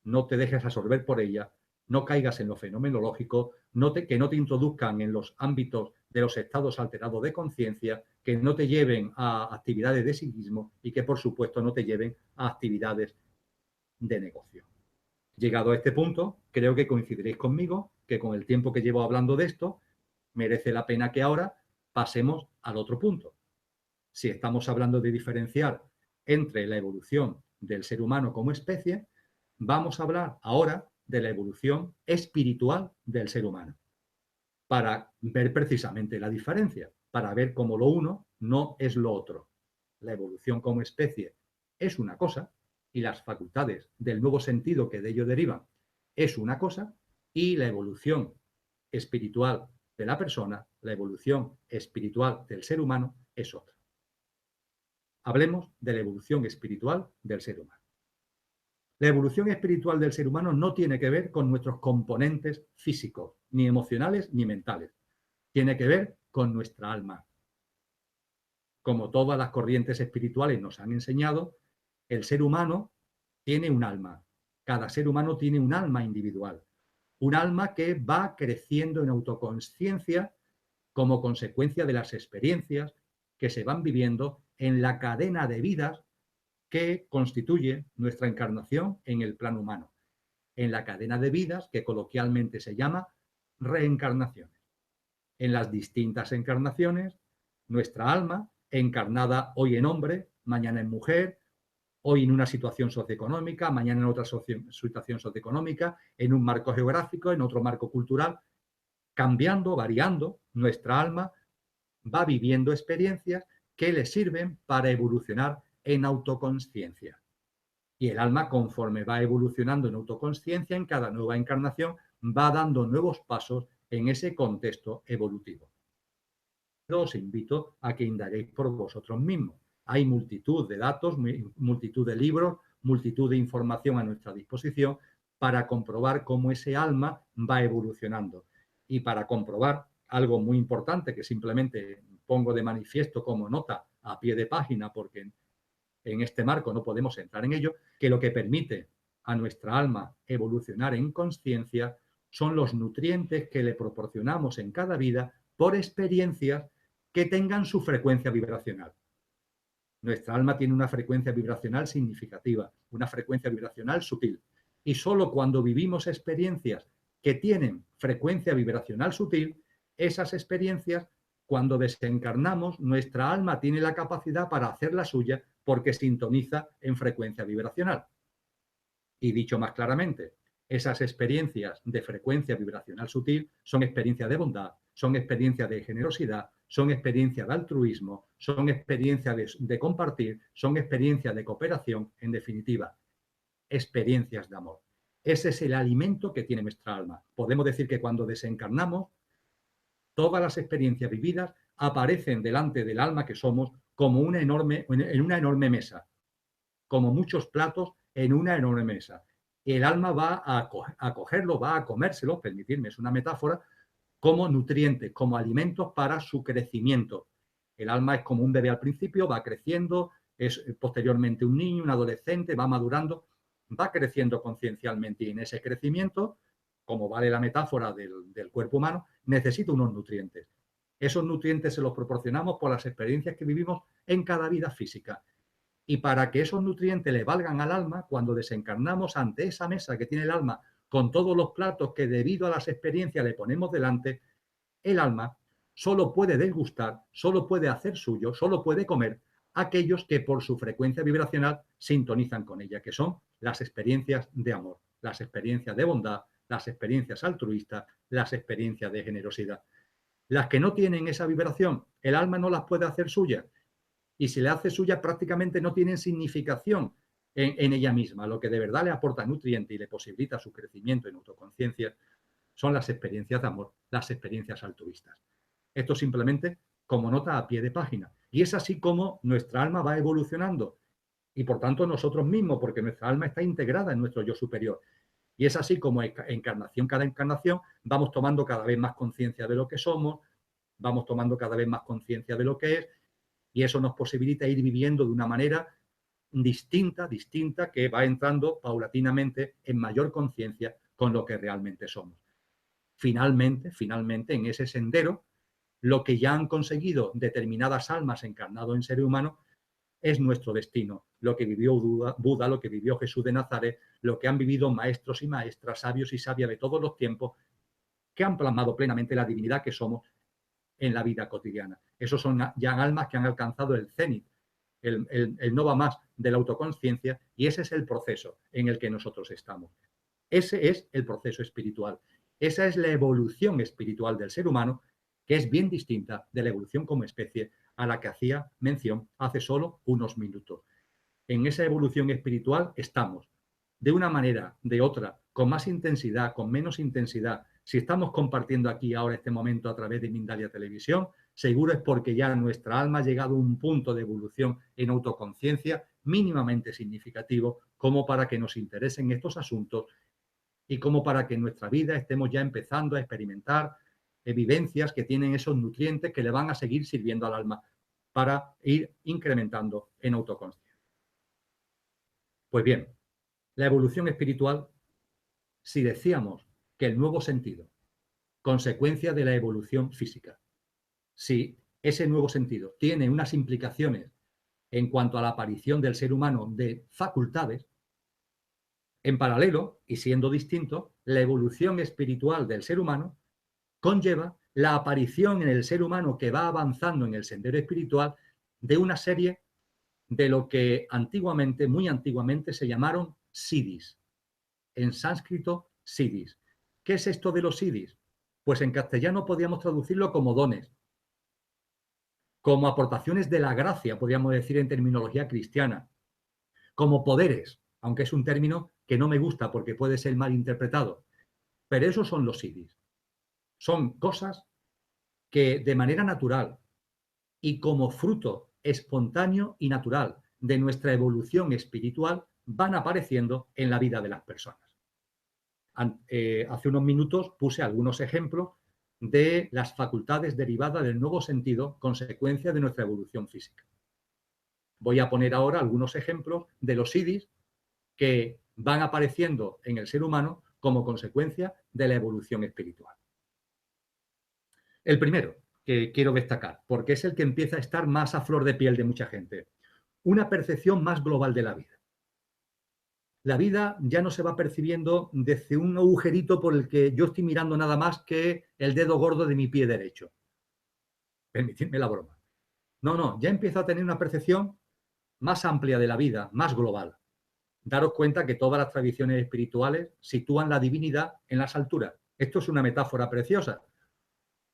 no te dejes absorber por ellas, no caigas en lo fenomenológico, que no te introduzcan en los ámbitos de los estados alterados de conciencia, que no te lleven a actividades de psiquismo y que, por supuesto, no te lleven a actividades de negocio. Llegado a este punto, creo que coincidiréis conmigo que con el tiempo que llevo hablando de esto, merece la pena que ahora pasemos al otro punto. Si estamos hablando de diferenciar entre la evolución del ser humano como especie, vamos a hablar ahora de la evolución espiritual del ser humano, para ver precisamente la diferencia, para ver cómo lo uno no es lo otro. La evolución como especie es una cosa y las facultades del nuevo sentido que de ello derivan es una cosa y la evolución espiritual de la persona, la evolución espiritual del ser humano es otra. Hablemos de la evolución espiritual del ser humano. La evolución espiritual del ser humano no tiene que ver con nuestros componentes físicos, ni emocionales ni mentales. Tiene que ver con nuestra alma. Como todas las corrientes espirituales nos han enseñado, el ser humano tiene un alma. Cada ser humano tiene un alma individual. Un alma que va creciendo en autoconsciencia como consecuencia de las experiencias que se van viviendo en la cadena de vidas que constituye nuestra encarnación en el plano humano, en la cadena de vidas que coloquialmente se llama reencarnaciones. En las distintas encarnaciones, nuestra alma, encarnada hoy en hombre, mañana en mujer, hoy en una situación socioeconómica, mañana en otra situación socioeconómica, en un marco geográfico, en otro marco cultural, cambiando, variando, nuestra alma va viviendo experiencias que le sirven para evolucionar en autoconsciencia. Y el alma, conforme va evolucionando en autoconsciencia, en cada nueva encarnación, va dando nuevos pasos en ese contexto evolutivo. Os invito a que indaguéis por vosotros mismos. Hay multitud de datos, multitud de libros, multitud de información a nuestra disposición para comprobar cómo ese alma va evolucionando. Y para comprobar algo muy importante que simplemente pongo de manifiesto como nota a pie de página, porque en este marco no podemos entrar en ello, que lo que permite a nuestra alma evolucionar en consciencia son los nutrientes que le proporcionamos en cada vida por experiencias que tengan su frecuencia vibracional. Nuestra alma tiene una frecuencia vibracional significativa, una frecuencia vibracional sutil. Y solo cuando vivimos experiencias que tienen frecuencia vibracional sutil, esas experiencias, cuando desencarnamos, nuestra alma tiene la capacidad para hacer la suya porque sintoniza en frecuencia vibracional. Y dicho más claramente, esas experiencias de frecuencia vibracional sutil son experiencias de bondad, son experiencias de generosidad, son experiencias de altruismo, son experiencias de compartir, son experiencias de cooperación, en definitiva, experiencias de amor. Ese es el alimento que tiene nuestra alma. Podemos decir que cuando desencarnamos, todas las experiencias vividas aparecen delante del alma que somos como en una enorme mesa, como muchos platos en una enorme mesa. El alma va a cogerlo, va a comérselo, permitidme, es una metáfora, como nutrientes, como alimentos para su crecimiento. El alma es como un bebé al principio, va creciendo, es posteriormente un niño, un adolescente, va madurando, va creciendo conciencialmente y en ese crecimiento, como vale la metáfora del cuerpo humano, necesita unos nutrientes. Esos nutrientes se los proporcionamos por las experiencias que vivimos en cada vida física. Y para que esos nutrientes le valgan al alma, cuando desencarnamos ante esa mesa que tiene el alma, con todos los platos que debido a las experiencias le ponemos delante, el alma solo puede degustar, solo puede hacer suyo, solo puede comer aquellos que por su frecuencia vibracional sintonizan con ella, que son las experiencias de amor, las experiencias de bondad, las experiencias altruistas, las experiencias de generosidad. Las que no tienen esa vibración, el alma no las puede hacer suyas, y si le hace suya prácticamente no tienen significación en ella misma. Lo que de verdad le aporta nutriente y le posibilita su crecimiento en autoconciencia son las experiencias de amor, las experiencias altruistas. Esto simplemente como nota a pie de página. Y es así como nuestra alma va evolucionando y por tanto nosotros mismos, porque nuestra alma está integrada en nuestro yo superior. Y es así como encarnación cada encarnación vamos tomando cada vez más conciencia de lo que somos, vamos tomando cada vez más conciencia de lo que es, y eso nos posibilita ir viviendo de una manera distinta, que va entrando paulatinamente en mayor conciencia con lo que realmente somos. Finalmente, en ese sendero, lo que ya han conseguido determinadas almas encarnado en ser humano es nuestro destino. Lo que vivió Buda, lo que vivió Jesús de Nazaret, lo que han vivido maestros y maestras, sabios y sabias de todos los tiempos, que han plasmado plenamente la divinidad que somos en la vida cotidiana. Esos son ya almas que han alcanzado el cenit, el no va más de la autoconciencia, y ese es el proceso en el que nosotros estamos. Ese es el proceso espiritual. Esa es la evolución espiritual del ser humano, que es bien distinta de la evolución como especie a la que hacía mención hace solo unos minutos. En esa evolución espiritual estamos, de una manera, de otra, con más intensidad, con menos intensidad. Si estamos compartiendo aquí ahora este momento a través de Mindalia Televisión, seguro es porque ya nuestra alma ha llegado a un punto de evolución en autoconciencia mínimamente significativo como para que nos interesen estos asuntos y como para que en nuestra vida estemos ya empezando a experimentar vivencias que tienen esos nutrientes que le van a seguir sirviendo al alma para ir incrementando en autoconciencia. Pues bien, la evolución espiritual, si decíamos que el nuevo sentido, consecuencia de la evolución física, si ese nuevo sentido tiene unas implicaciones en cuanto a la aparición del ser humano de facultades, en paralelo, y siendo distinto, la evolución espiritual del ser humano conlleva la aparición en el ser humano que va avanzando en el sendero espiritual de una serie de lo que antiguamente, muy antiguamente, se llamaron siddhis. En sánscrito, siddhis. ¿Qué es esto de los siddhis? Pues en castellano podríamos traducirlo como dones, como aportaciones de la gracia, podríamos decir en terminología cristiana, como poderes, aunque es un término que no me gusta porque puede ser mal interpretado. Pero esos son los siddhis. Son cosas que de manera natural y como fruto espontáneo y natural de nuestra evolución espiritual van apareciendo en la vida de las personas. Hace unos minutos puse algunos ejemplos de las facultades derivadas del nuevo sentido, consecuencia de nuestra evolución física. Voy a poner ahora algunos ejemplos de los siddhis que van apareciendo en el ser humano como consecuencia de la evolución espiritual. El primero que quiero destacar, porque es el que empieza a estar más a flor de piel de mucha gente, una percepción más global de la vida. La vida ya no se va percibiendo desde un agujerito por el que yo estoy mirando nada más que el dedo gordo de mi pie derecho. Permitidme la broma. No, ya empiezo a tener una percepción más amplia de la vida, más global. Daros cuenta que todas las tradiciones espirituales sitúan la divinidad en las alturas. Esto es una metáfora preciosa,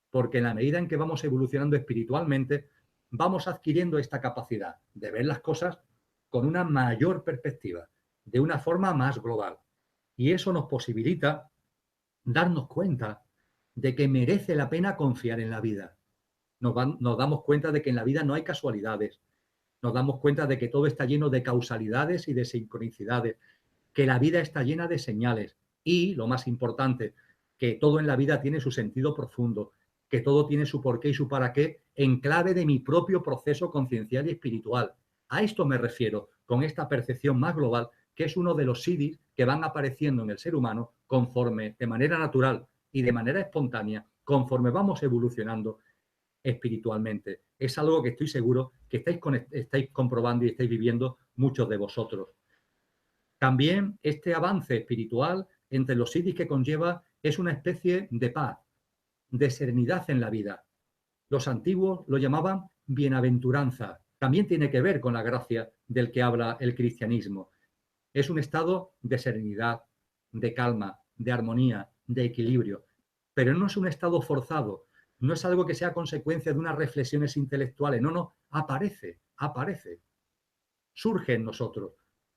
porque en la medida en que vamos evolucionando espiritualmente, vamos adquiriendo esta capacidad de ver las cosas con una mayor perspectiva, de una forma más global. Y eso nos posibilita darnos cuenta de que merece la pena confiar en la vida. Nos damos cuenta de que en la vida no hay casualidades. Nos damos cuenta de que todo está lleno de causalidades y de sincronicidades, que la vida está llena de señales y, lo más importante, que todo en la vida tiene su sentido profundo, que todo tiene su porqué y su para qué en clave de mi propio proceso conciencial y espiritual. A esto me refiero con esta percepción más global, que es uno de los siddhis que van apareciendo en el ser humano conforme, de manera natural y de manera espontánea, conforme vamos evolucionando espiritualmente. Es algo que estoy seguro que estáis comprobando y estáis viviendo muchos de vosotros. También este avance espiritual entre los siddhis que conlleva es una especie de paz, de serenidad en la vida. Los antiguos lo llamaban bienaventuranza. También tiene que ver con la gracia del que habla el cristianismo. Es un estado de serenidad, de calma, de armonía, de equilibrio. Pero no es un estado forzado, no es algo que sea consecuencia de unas reflexiones intelectuales. No, no, aparece, surge en nosotros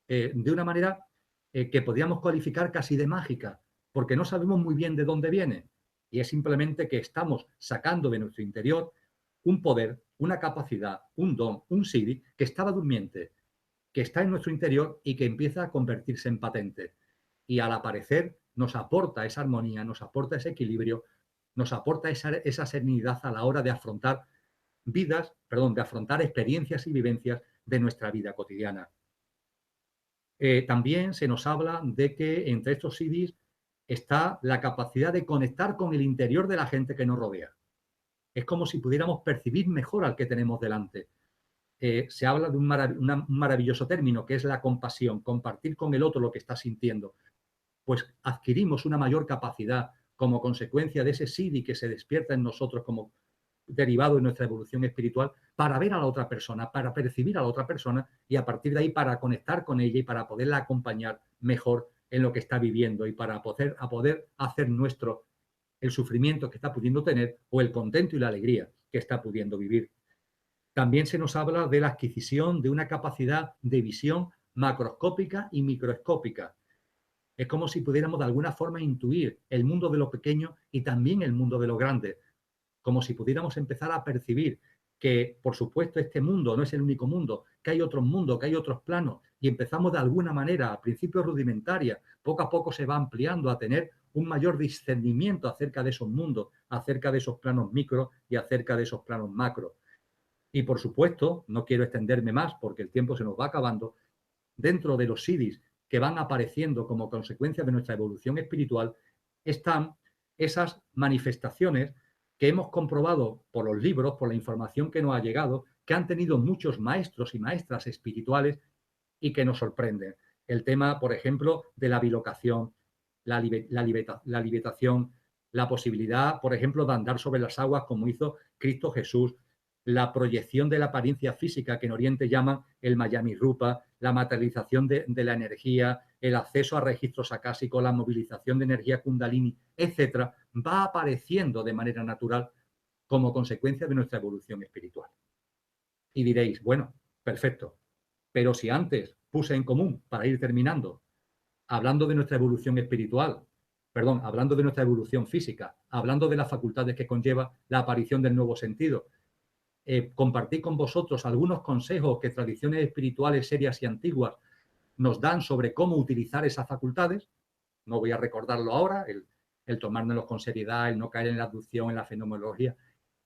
de una manera que podríamos cualificar casi de mágica, porque no sabemos muy bien de dónde viene. Y es simplemente que estamos sacando de nuestro interior un poder, una capacidad, un don, un siddhi que estaba durmiente, que está en nuestro interior y que empieza a convertirse en patente. Y al aparecer nos aporta esa armonía, nos aporta ese equilibrio, nos aporta esa serenidad a la hora de afrontar de afrontar experiencias y vivencias de nuestra vida cotidiana. También se nos habla de que entre estos siddhis está la capacidad de conectar con el interior de la gente que nos rodea. Es como si pudiéramos percibir mejor al que tenemos delante. Se habla de un maravilloso término que es la compasión, compartir con el otro lo que está sintiendo. Pues adquirimos una mayor capacidad como consecuencia de ese siddhi que se despierta en nosotros como derivado de nuestra evolución espiritual para ver a la otra persona, para percibir a la otra persona y a partir de ahí para conectar con ella y para poderla acompañar mejor en lo que está viviendo y para poder hacer nuestro el sufrimiento que está pudiendo tener o el contento y la alegría que está pudiendo vivir. También se nos habla de la adquisición de una capacidad de visión macroscópica y microscópica. Es como si pudiéramos de alguna forma intuir el mundo de lo pequeño y también el mundo de lo grande, como si pudiéramos empezar a percibir que, por supuesto, este mundo no es el único mundo, que hay otros mundos, que hay otros planos, y empezamos de alguna manera, a principio rudimentaria, poco a poco se va ampliando a tener un mayor discernimiento acerca de esos mundos, acerca de esos planos micro y acerca de esos planos macro. Y, por supuesto, no quiero extenderme más porque el tiempo se nos va acabando, dentro de los siddhis que van apareciendo como consecuencia de nuestra evolución espiritual, están esas manifestaciones que hemos comprobado por los libros, por la información que nos ha llegado, que han tenido muchos maestros y maestras espirituales y que nos sorprenden. El tema, por ejemplo, de la bilocación, la liberación, la posibilidad, por ejemplo, de andar sobre las aguas como hizo Cristo Jesús, la proyección de la apariencia física que en Oriente llaman el Mayami Rupa, la materialización de la energía, el acceso a registros acásicos, la movilización de energía kundalini, etcétera, va apareciendo de manera natural como consecuencia de nuestra evolución espiritual. Y diréis, bueno, perfecto, pero si antes puse en común, para ir terminando, hablando de nuestra evolución espiritual, hablando de nuestra evolución física, hablando de las facultades que conlleva la aparición del nuevo sentido, compartí con vosotros algunos consejos que tradiciones espirituales serias y antiguas nos dan sobre cómo utilizar esas facultades. No voy a recordarlo ahora, el tomárnoslos con seriedad, el no caer en la aducción, en la fenomenología,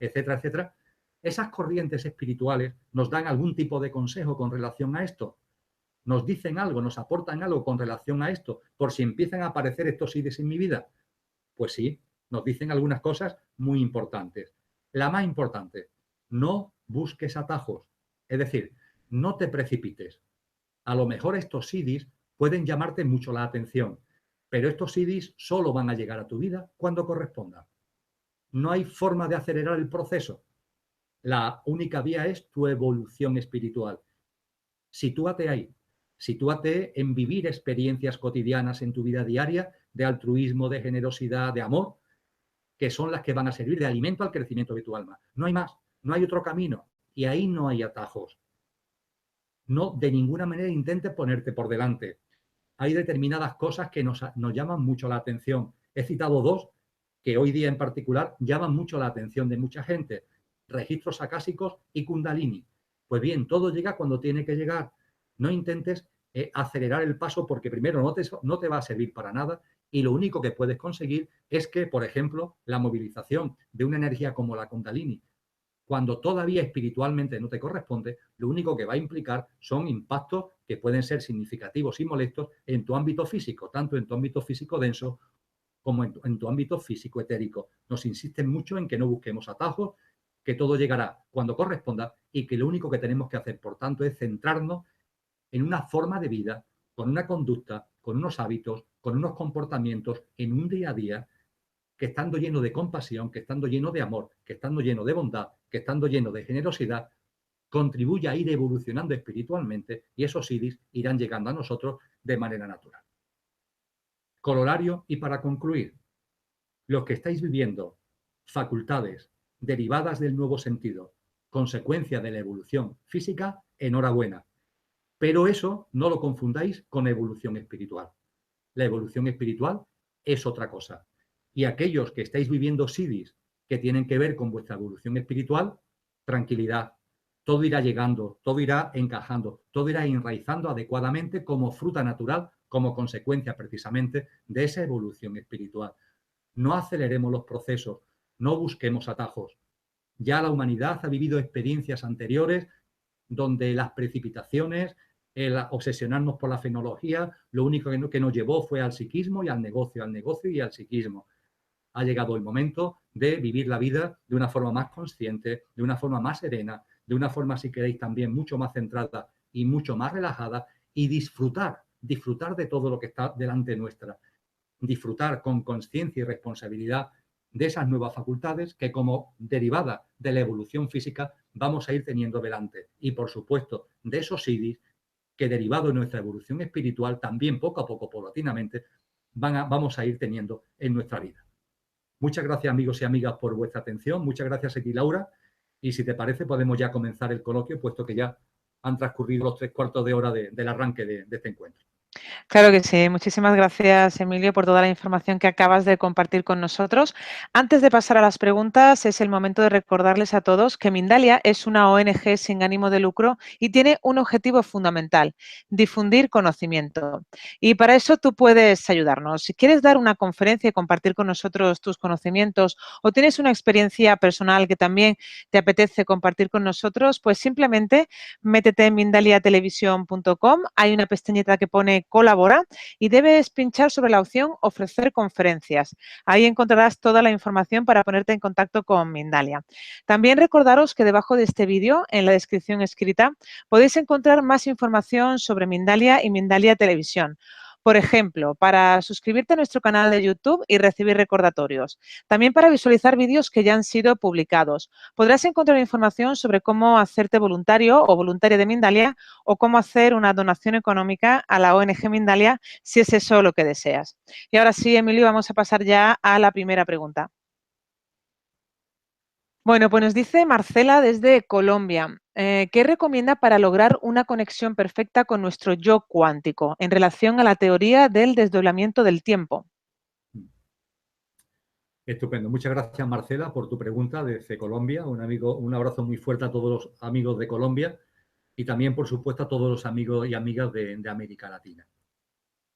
etcétera, etcétera. Esas corrientes espirituales nos dan algún tipo de consejo con relación a esto. Nos dicen algo, nos aportan algo con relación a esto, por si empiezan a aparecer estos siddhis en mi vida. Pues sí, nos dicen algunas cosas muy importantes. La más importante, no busques atajos. Es decir, no te precipites. A lo mejor estos siddhis pueden llamarte mucho la atención, pero estos siddhis solo van a llegar a tu vida cuando corresponda. No hay forma de acelerar el proceso. La única vía es tu evolución espiritual. Sitúate ahí. Sitúate en vivir experiencias cotidianas en tu vida diaria de altruismo, de generosidad, de amor, que son las que van a servir de alimento al crecimiento de tu alma. No hay más, no hay otro camino. Y ahí no hay atajos. No, de ninguna manera intentes ponerte por delante. Hay determinadas cosas que nos llaman mucho la atención. He citado dos que hoy día en particular llaman mucho la atención de mucha gente. Registros acásicos y kundalini. Pues bien, todo llega cuando tiene que llegar. No intentes acelerar el paso porque primero no te va a servir para nada y lo único que puedes conseguir es que, por ejemplo, la movilización de una energía como la kundalini, cuando todavía espiritualmente no te corresponde, lo único que va a implicar son impactos que pueden ser significativos y molestos en tu ámbito físico, tanto en tu ámbito físico denso como en tu ámbito físico etérico. Nos insisten mucho en que no busquemos atajos, que todo llegará cuando corresponda y que lo único que tenemos que hacer, por tanto, es centrarnos en una forma de vida, con una conducta, con unos hábitos, con unos comportamientos, en un día a día, que estando lleno de compasión, que estando lleno de amor, que estando lleno de bondad, que estando lleno de generosidad, contribuye a ir evolucionando espiritualmente y esos idis irán llegando a nosotros de manera natural. Corolario y para concluir, los que estáis viviendo facultades derivadas del nuevo sentido, consecuencia de la evolución física, enhorabuena. Pero eso no lo confundáis con evolución espiritual. La evolución espiritual es otra cosa. Y aquellos que estáis viviendo sidis que tienen que ver con vuestra evolución espiritual, tranquilidad. Todo irá llegando, todo irá encajando, todo irá enraizando adecuadamente como fruta natural, como consecuencia precisamente de esa evolución espiritual. No aceleremos los procesos, no busquemos atajos. Ya la humanidad ha vivido experiencias anteriores donde las precipitaciones, el obsesionarnos por la fenología, lo único que nos llevó fue al psiquismo y al negocio y al psiquismo. Ha llegado el momento de vivir la vida de una forma más consciente, de una forma más serena, de una forma, si queréis, también mucho más centrada y mucho más relajada y disfrutar de todo lo que está delante nuestra. Disfrutar con conciencia y responsabilidad de esas nuevas facultades que como derivada de la evolución física vamos a ir teniendo delante. Y por supuesto, de esos idis que derivado de nuestra evolución espiritual también poco a poco, paulatinamente, vamos a ir teniendo en nuestra vida. Muchas gracias amigos y amigas por vuestra atención. Muchas gracias a ti, Laura. Y si te parece podemos ya comenzar el coloquio, puesto que ya han transcurrido los 3/4 de hora del arranque de este encuentro. Claro que sí. Muchísimas gracias, Emilio, por toda la información que acabas de compartir con nosotros. Antes de pasar a las preguntas, es el momento de recordarles a todos que Mindalia es una ONG sin ánimo de lucro y tiene un objetivo fundamental: difundir conocimiento. Y para eso tú puedes ayudarnos. Si quieres dar una conferencia y compartir con nosotros tus conocimientos o tienes una experiencia personal que también te apetece compartir con nosotros, pues simplemente métete en mindaliatelevisión.com. Hay una pestañita que pone colabora y debes pinchar sobre la opción ofrecer conferencias. Ahí encontrarás toda la información para ponerte en contacto con Mindalia. También recordaros que debajo de este vídeo, en la descripción escrita, podéis encontrar más información sobre Mindalia y Mindalia Televisión. Por ejemplo, para suscribirte a nuestro canal de YouTube y recibir recordatorios. También para visualizar vídeos que ya han sido publicados. Podrás encontrar información sobre cómo hacerte voluntario o voluntaria de Mindalia o cómo hacer una donación económica a la ONG Mindalia si es eso lo que deseas. Y ahora sí, Emilio, vamos a pasar ya a la primera pregunta. Bueno, pues nos dice Marcela desde Colombia. ¿Qué recomienda para lograr una conexión perfecta con nuestro yo cuántico en relación a la teoría del desdoblamiento del tiempo? Estupendo. Muchas gracias, Marcela, por tu pregunta desde Colombia. Un abrazo muy fuerte a todos los amigos de Colombia y también, por supuesto, a todos los amigos y amigas de América Latina.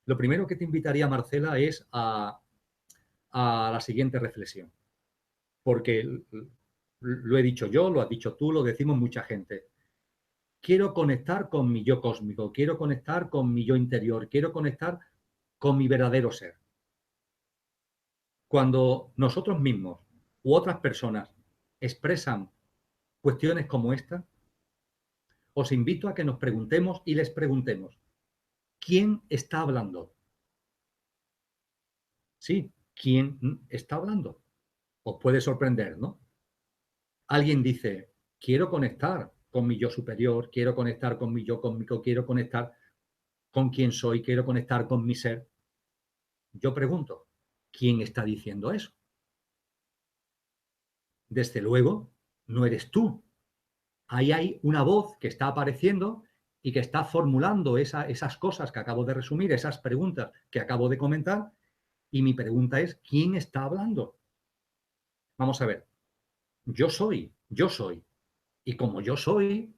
Lo primero que te invitaría, Marcela, es a la siguiente reflexión, porque lo he dicho yo, lo has dicho tú, lo decimos mucha gente. Quiero conectar con mi yo cósmico, quiero conectar con mi yo interior, quiero conectar con mi verdadero ser. Cuando nosotros mismos u otras personas expresan cuestiones como esta, os invito a que nos preguntemos y les preguntemos, ¿quién está hablando? Sí, ¿quién está hablando? Os puede sorprender, ¿no? Alguien dice, quiero conectar con mi yo superior, quiero conectar con mi yo cósmico, quiero conectar con quién soy, quiero conectar con mi ser. Yo pregunto, ¿quién está diciendo eso? Desde luego, no eres tú. Ahí hay una voz que está apareciendo y que está formulando esas cosas que acabo de resumir, esas preguntas que acabo de comentar. Y mi pregunta es, ¿quién está hablando? Vamos a ver, yo soy. Y como yo soy,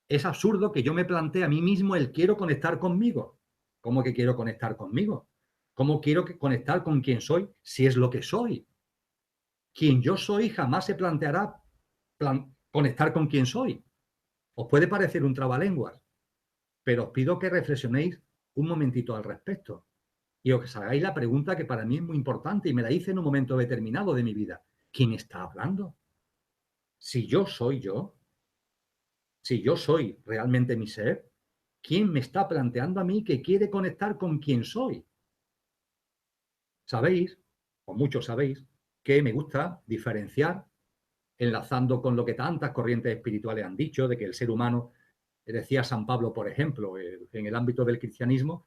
es absurdo que yo me plantee a mí mismo el quiero conectar conmigo. ¿Cómo que quiero conectar conmigo? ¿Cómo quiero conectar con quien soy si es lo que soy? Quien yo soy jamás se planteará conectar con quien soy. Os puede parecer un trabalenguas, pero os pido que reflexionéis un momentito al respecto y os hagáis la pregunta que para mí es muy importante y me la hice en un momento determinado de mi vida. ¿Quién está hablando? Si yo soy yo, si yo soy realmente mi ser, ¿quién me está planteando a mí que quiere conectar con quien soy? Sabéis, o muchos sabéis, que me gusta diferenciar, enlazando con lo que tantas corrientes espirituales han dicho, de que el ser humano, decía San Pablo, por ejemplo, en el ámbito del cristianismo,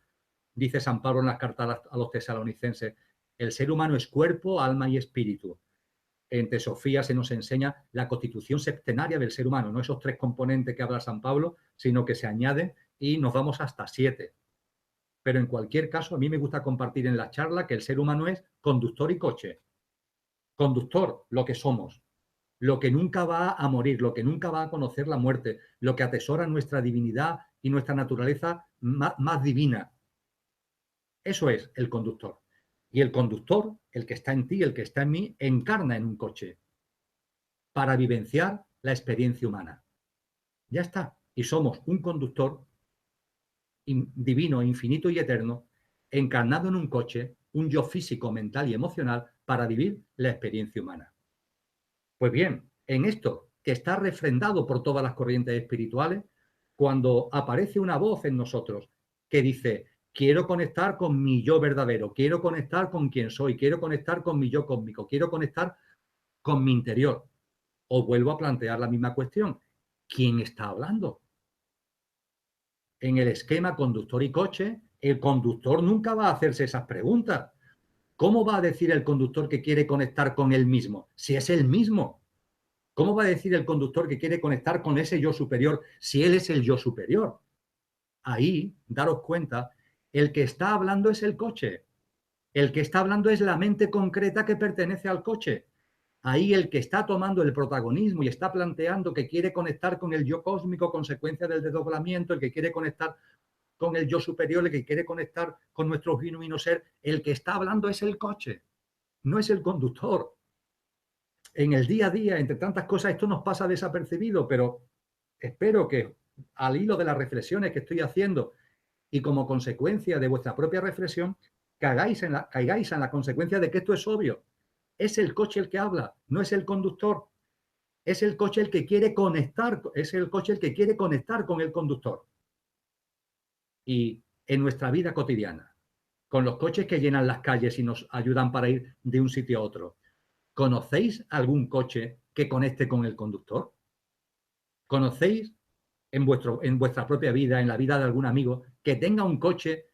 dice San Pablo en las cartas a los tesalonicenses, el ser humano es cuerpo, alma y espíritu. En Teosofía se nos enseña la constitución septenaria del ser humano, no esos tres componentes que habla San Pablo, sino que se añaden y nos vamos hasta 7. Pero en cualquier caso, a mí me gusta compartir en la charla que el ser humano es conductor y coche. Conductor, lo que somos, lo que nunca va a morir, lo que nunca va a conocer la muerte, lo que atesora nuestra divinidad y nuestra naturaleza más divina. Eso es el conductor. Y el conductor, el que está en ti, el que está en mí, encarna en un coche para vivenciar la experiencia humana. Ya está. Y somos un conductor divino, infinito y eterno, encarnado en un coche, un yo físico, mental y emocional para vivir la experiencia humana. Pues bien, en esto que está refrendado por todas las corrientes espirituales, cuando aparece una voz en nosotros que dice, quiero conectar con mi yo verdadero, quiero conectar con quien soy, quiero conectar con mi yo cósmico, quiero conectar con mi interior, os vuelvo a plantear la misma cuestión. ¿Quién está hablando? En el esquema conductor y coche, el conductor nunca va a hacerse esas preguntas. ¿Cómo va a decir el conductor que quiere conectar con él mismo si es él mismo? ¿Cómo va a decir el conductor que quiere conectar con ese yo superior si él es el yo superior? Ahí, daros cuenta, el que está hablando es el coche. El que está hablando es la mente concreta que pertenece al coche. Ahí el que está tomando el protagonismo y está planteando que quiere conectar con el yo cósmico, consecuencia del desdoblamiento, el que quiere conectar con el yo superior, el que quiere conectar con nuestro genuino ser, el que está hablando es el coche, no es el conductor. En el día a día, entre tantas cosas, esto nos pasa desapercibido, pero espero que al hilo de las reflexiones que estoy haciendo y como consecuencia de vuestra propia reflexión, caigáis en la consecuencia de que esto es obvio. Es el coche el que habla, no es el conductor. Es el coche el que quiere conectar, es el coche el que quiere conectar con el conductor. Y en nuestra vida cotidiana, con los coches que llenan las calles y nos ayudan para ir de un sitio a otro, ¿conocéis algún coche que conecte con el conductor? ¿Conocéis en vuestra propia vida, en la vida de algún amigo, que tenga un coche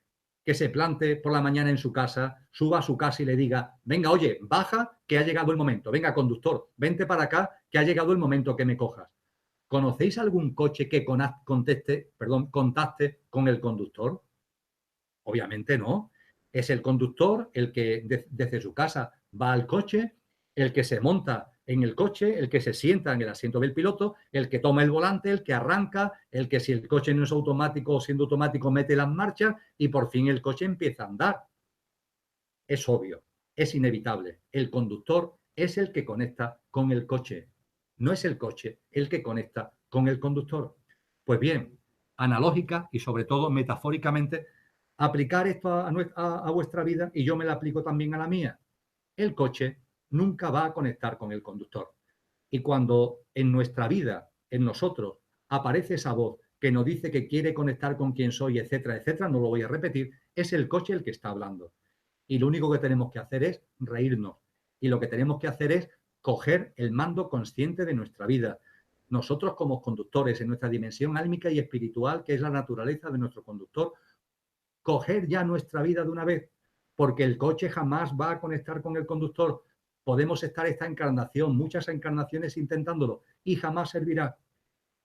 que se plante por la mañana en su casa, suba a su casa y le diga, venga, oye, baja, que ha llegado el momento, venga, conductor, vente para acá, que ha llegado el momento que me cojas? ¿Conocéis algún coche que contacte con el conductor? Obviamente no. Es el conductor el que desde su casa va al coche, el que se monta en el coche, el que se sienta en el asiento del piloto, el que toma el volante, el que arranca, el que si el coche no es automático o siendo automático mete las marchas y por fin el coche empieza a andar. Es obvio, es inevitable. El conductor es el que conecta con el coche. No es el coche el que conecta con el conductor. Pues bien, analógica y sobre todo metafóricamente, aplicar esto a vuestra vida y yo me la aplico también a la mía. El coche nunca va a conectar con el conductor. Y cuando en nuestra vida, en nosotros, aparece esa voz que nos dice que quiere conectar con quien soy, etcétera, etcétera, no lo voy a repetir, es el coche el que está hablando. Y lo único que tenemos que hacer es reírnos. Y lo que tenemos que hacer es coger el mando consciente de nuestra vida. Nosotros como conductores en nuestra dimensión álmica y espiritual, que es la naturaleza de nuestro conductor, coger ya nuestra vida de una vez, porque el coche jamás va a conectar con el conductor. Podemos estar esta encarnación, muchas encarnaciones intentándolo y jamás servirá.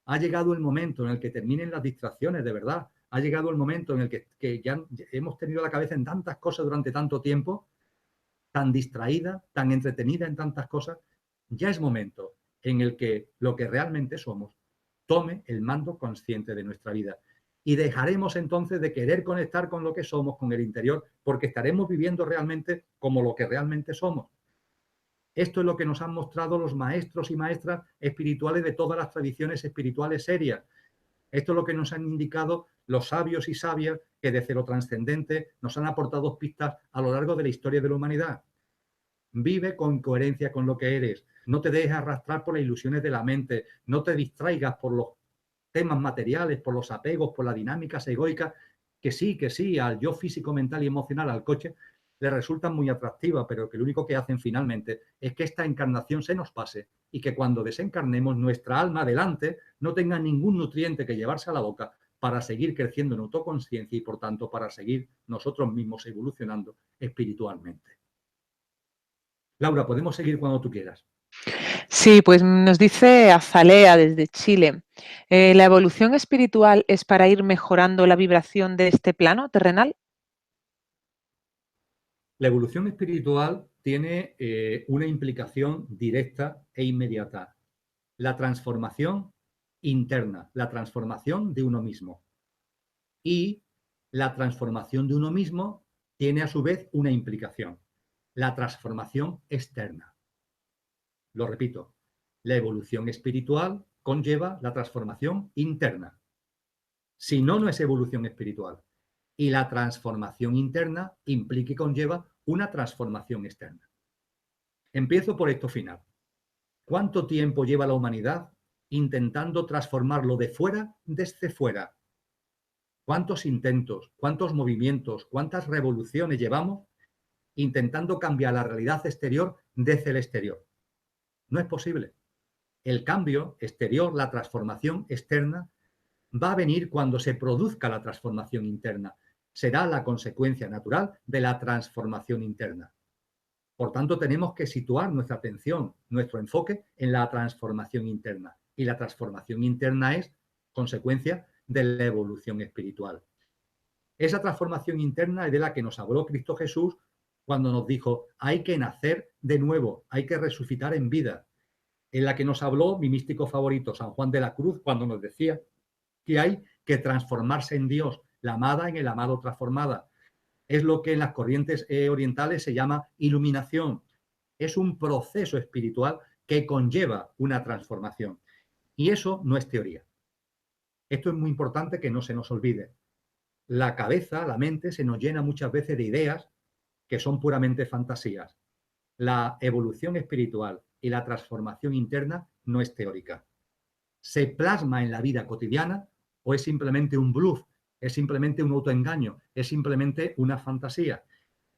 Ha llegado el momento en el que terminen las distracciones, de verdad. Ha llegado el momento en el que ya hemos tenido la cabeza en tantas cosas durante tanto tiempo, tan distraída, tan entretenida en tantas cosas. Ya es momento en el que lo que realmente somos tome el mando consciente de nuestra vida. Y dejaremos entonces de querer conectar con lo que somos, con el interior, porque estaremos viviendo realmente como lo que realmente somos. Esto es lo que nos han mostrado los maestros y maestras espirituales de todas las tradiciones espirituales serias. Esto es lo que nos han indicado los sabios y sabias que desde lo trascendente nos han aportado pistas a lo largo de la historia de la humanidad. Vive con coherencia con lo que eres. No te dejes arrastrar por las ilusiones de la mente. No te distraigas por los temas materiales, por los apegos, por las dinámicas egoicas, que sí, al yo físico, mental y emocional, al coche, le resultan muy atractivas, pero que lo único que hacen finalmente es que esta encarnación se nos pase y que cuando desencarnemos nuestra alma adelante no tenga ningún nutriente que llevarse a la boca para seguir creciendo en autoconciencia y, por tanto, para seguir nosotros mismos evolucionando espiritualmente. Laura, podemos seguir cuando tú quieras. Sí, pues nos dice Azalea desde Chile. ¿La evolución espiritual es para ir mejorando la vibración de este plano terrenal? La evolución espiritual tiene una implicación directa e inmediata. La transformación interna, la transformación de uno mismo. Y la transformación de uno mismo tiene a su vez una implicación, la transformación externa. Lo repito, la evolución espiritual conlleva la transformación interna. Si no, no es evolución espiritual. Y la transformación interna implica y conlleva una transformación externa. Empiezo por esto final. ¿Cuánto tiempo lleva la humanidad intentando transformarlo de fuera desde fuera? ¿Cuántos intentos, cuántos movimientos, cuántas revoluciones llevamos intentando cambiar la realidad exterior desde el exterior? No es posible. El cambio exterior, la transformación externa, va a venir cuando se produzca la transformación interna. Será la consecuencia natural de la transformación interna. Por tanto, tenemos que situar nuestra atención, nuestro enfoque en la transformación interna. Y la transformación interna es consecuencia de la evolución espiritual. Esa transformación interna es de la que nos habló Cristo Jesús cuando nos dijo, hay que nacer de nuevo, hay que resucitar en vida. En la que nos habló mi místico favorito, San Juan de la Cruz, cuando nos decía que hay que transformarse en Dios, la amada en el amado transformada. Es lo que en las corrientes orientales se llama iluminación. Es un proceso espiritual que conlleva una transformación. Y eso no es teoría. Esto es muy importante que no se nos olvide. La cabeza, la mente, se nos llena muchas veces de ideas que son puramente fantasías. La evolución espiritual y la transformación interna no es teórica. ¿Se plasma en la vida cotidiana o es simplemente un bluff? ¿Es simplemente un autoengaño? ¿Es simplemente una fantasía?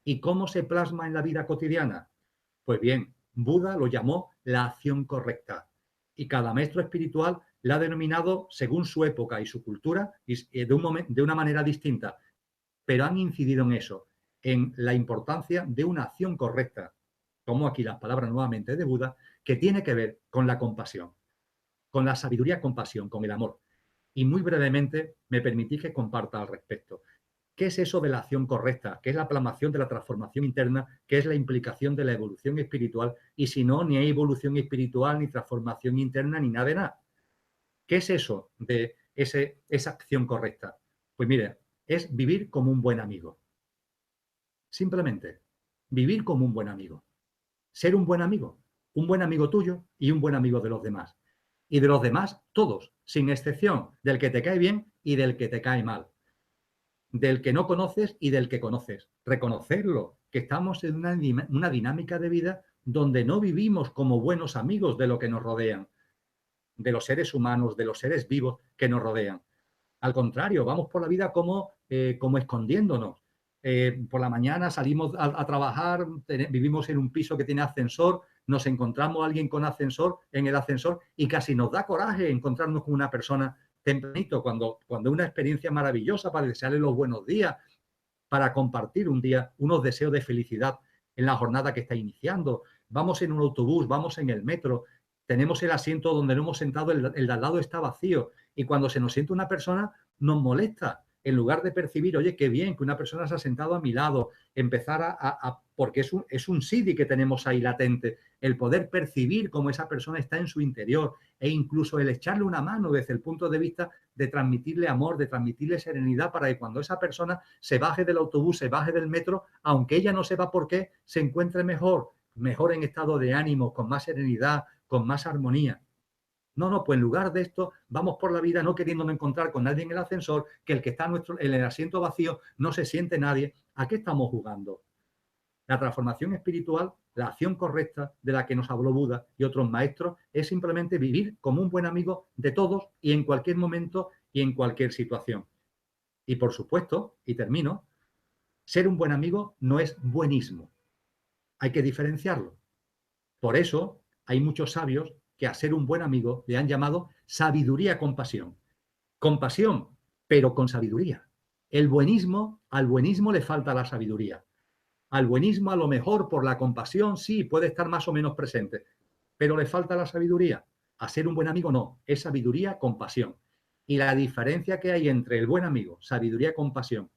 ¿Y cómo se plasma en la vida cotidiana? Pues bien, Buda lo llamó la acción correcta y cada maestro espiritual la ha denominado según su época y su cultura y de una manera distinta, pero han incidido en eso, en la importancia de una acción correcta. Tomo aquí las palabras nuevamente de Buda, que tiene que ver con la compasión, con la sabiduría, compasión, con el amor. Y muy brevemente me permitís que comparta al respecto. ¿Qué es eso de la acción correcta? ¿Qué es la plasmación de la transformación interna? ¿Qué es la implicación de la evolución espiritual? Y si no, ni hay evolución espiritual, ni transformación interna, ni nada de nada. ¿Qué es eso de esa acción correcta? Pues mire, es vivir como un buen amigo. Simplemente, vivir como un buen amigo. Ser un buen amigo tuyo y un buen amigo de los demás. Y de los demás, todos, sin excepción, del que te cae bien y del que te cae mal. Del que no conoces y del que conoces. Reconocerlo, que estamos en una dinámica de vida donde no vivimos como buenos amigos de lo que nos rodean, de los seres humanos, de los seres vivos que nos rodean. Al contrario, vamos por la vida como escondiéndonos. Por la mañana salimos a trabajar, vivimos en un piso que tiene ascensor, nos encontramos a alguien con ascensor en el ascensor y casi nos da coraje encontrarnos con una persona tempranito, cuando es una experiencia maravillosa para desearle los buenos días, para compartir un día, unos deseos de felicidad en la jornada que está iniciando. Vamos en un autobús, vamos en el metro, tenemos el asiento donde no hemos sentado, el de al lado está vacío. Y cuando se nos sienta una persona, nos molesta. En lugar de percibir, oye, qué bien que una persona se ha sentado a mi lado, empezar porque es un CD que tenemos ahí latente, el poder percibir cómo esa persona está en su interior e incluso el echarle una mano desde el punto de vista de transmitirle amor, de transmitirle serenidad para que cuando esa persona se baje del autobús, se baje del metro, aunque ella no sepa por qué, se encuentre mejor en estado de ánimo, con más serenidad, con más armonía. No, pues en lugar de esto, vamos por la vida no queriéndonos encontrar con nadie en el ascensor, que el que está en el asiento vacío no se siente nadie. ¿A qué estamos jugando? La transformación espiritual, la acción correcta de la que nos habló Buda y otros maestros, es simplemente vivir como un buen amigo de todos y en cualquier momento y en cualquier situación. Y por supuesto, y termino, ser un buen amigo no es buenismo. Hay que diferenciarlo. Por eso hay muchos sabios que a ser un buen amigo le han llamado sabiduría con pasión. Compasión, pero con sabiduría. El buenismo, al buenismo le falta la sabiduría. Al buenismo a lo mejor por la compasión sí puede estar más o menos presente, pero le falta la sabiduría. A ser un buen amigo no, es sabiduría con pasión. Y la diferencia que hay entre el buen amigo, sabiduría y compasión,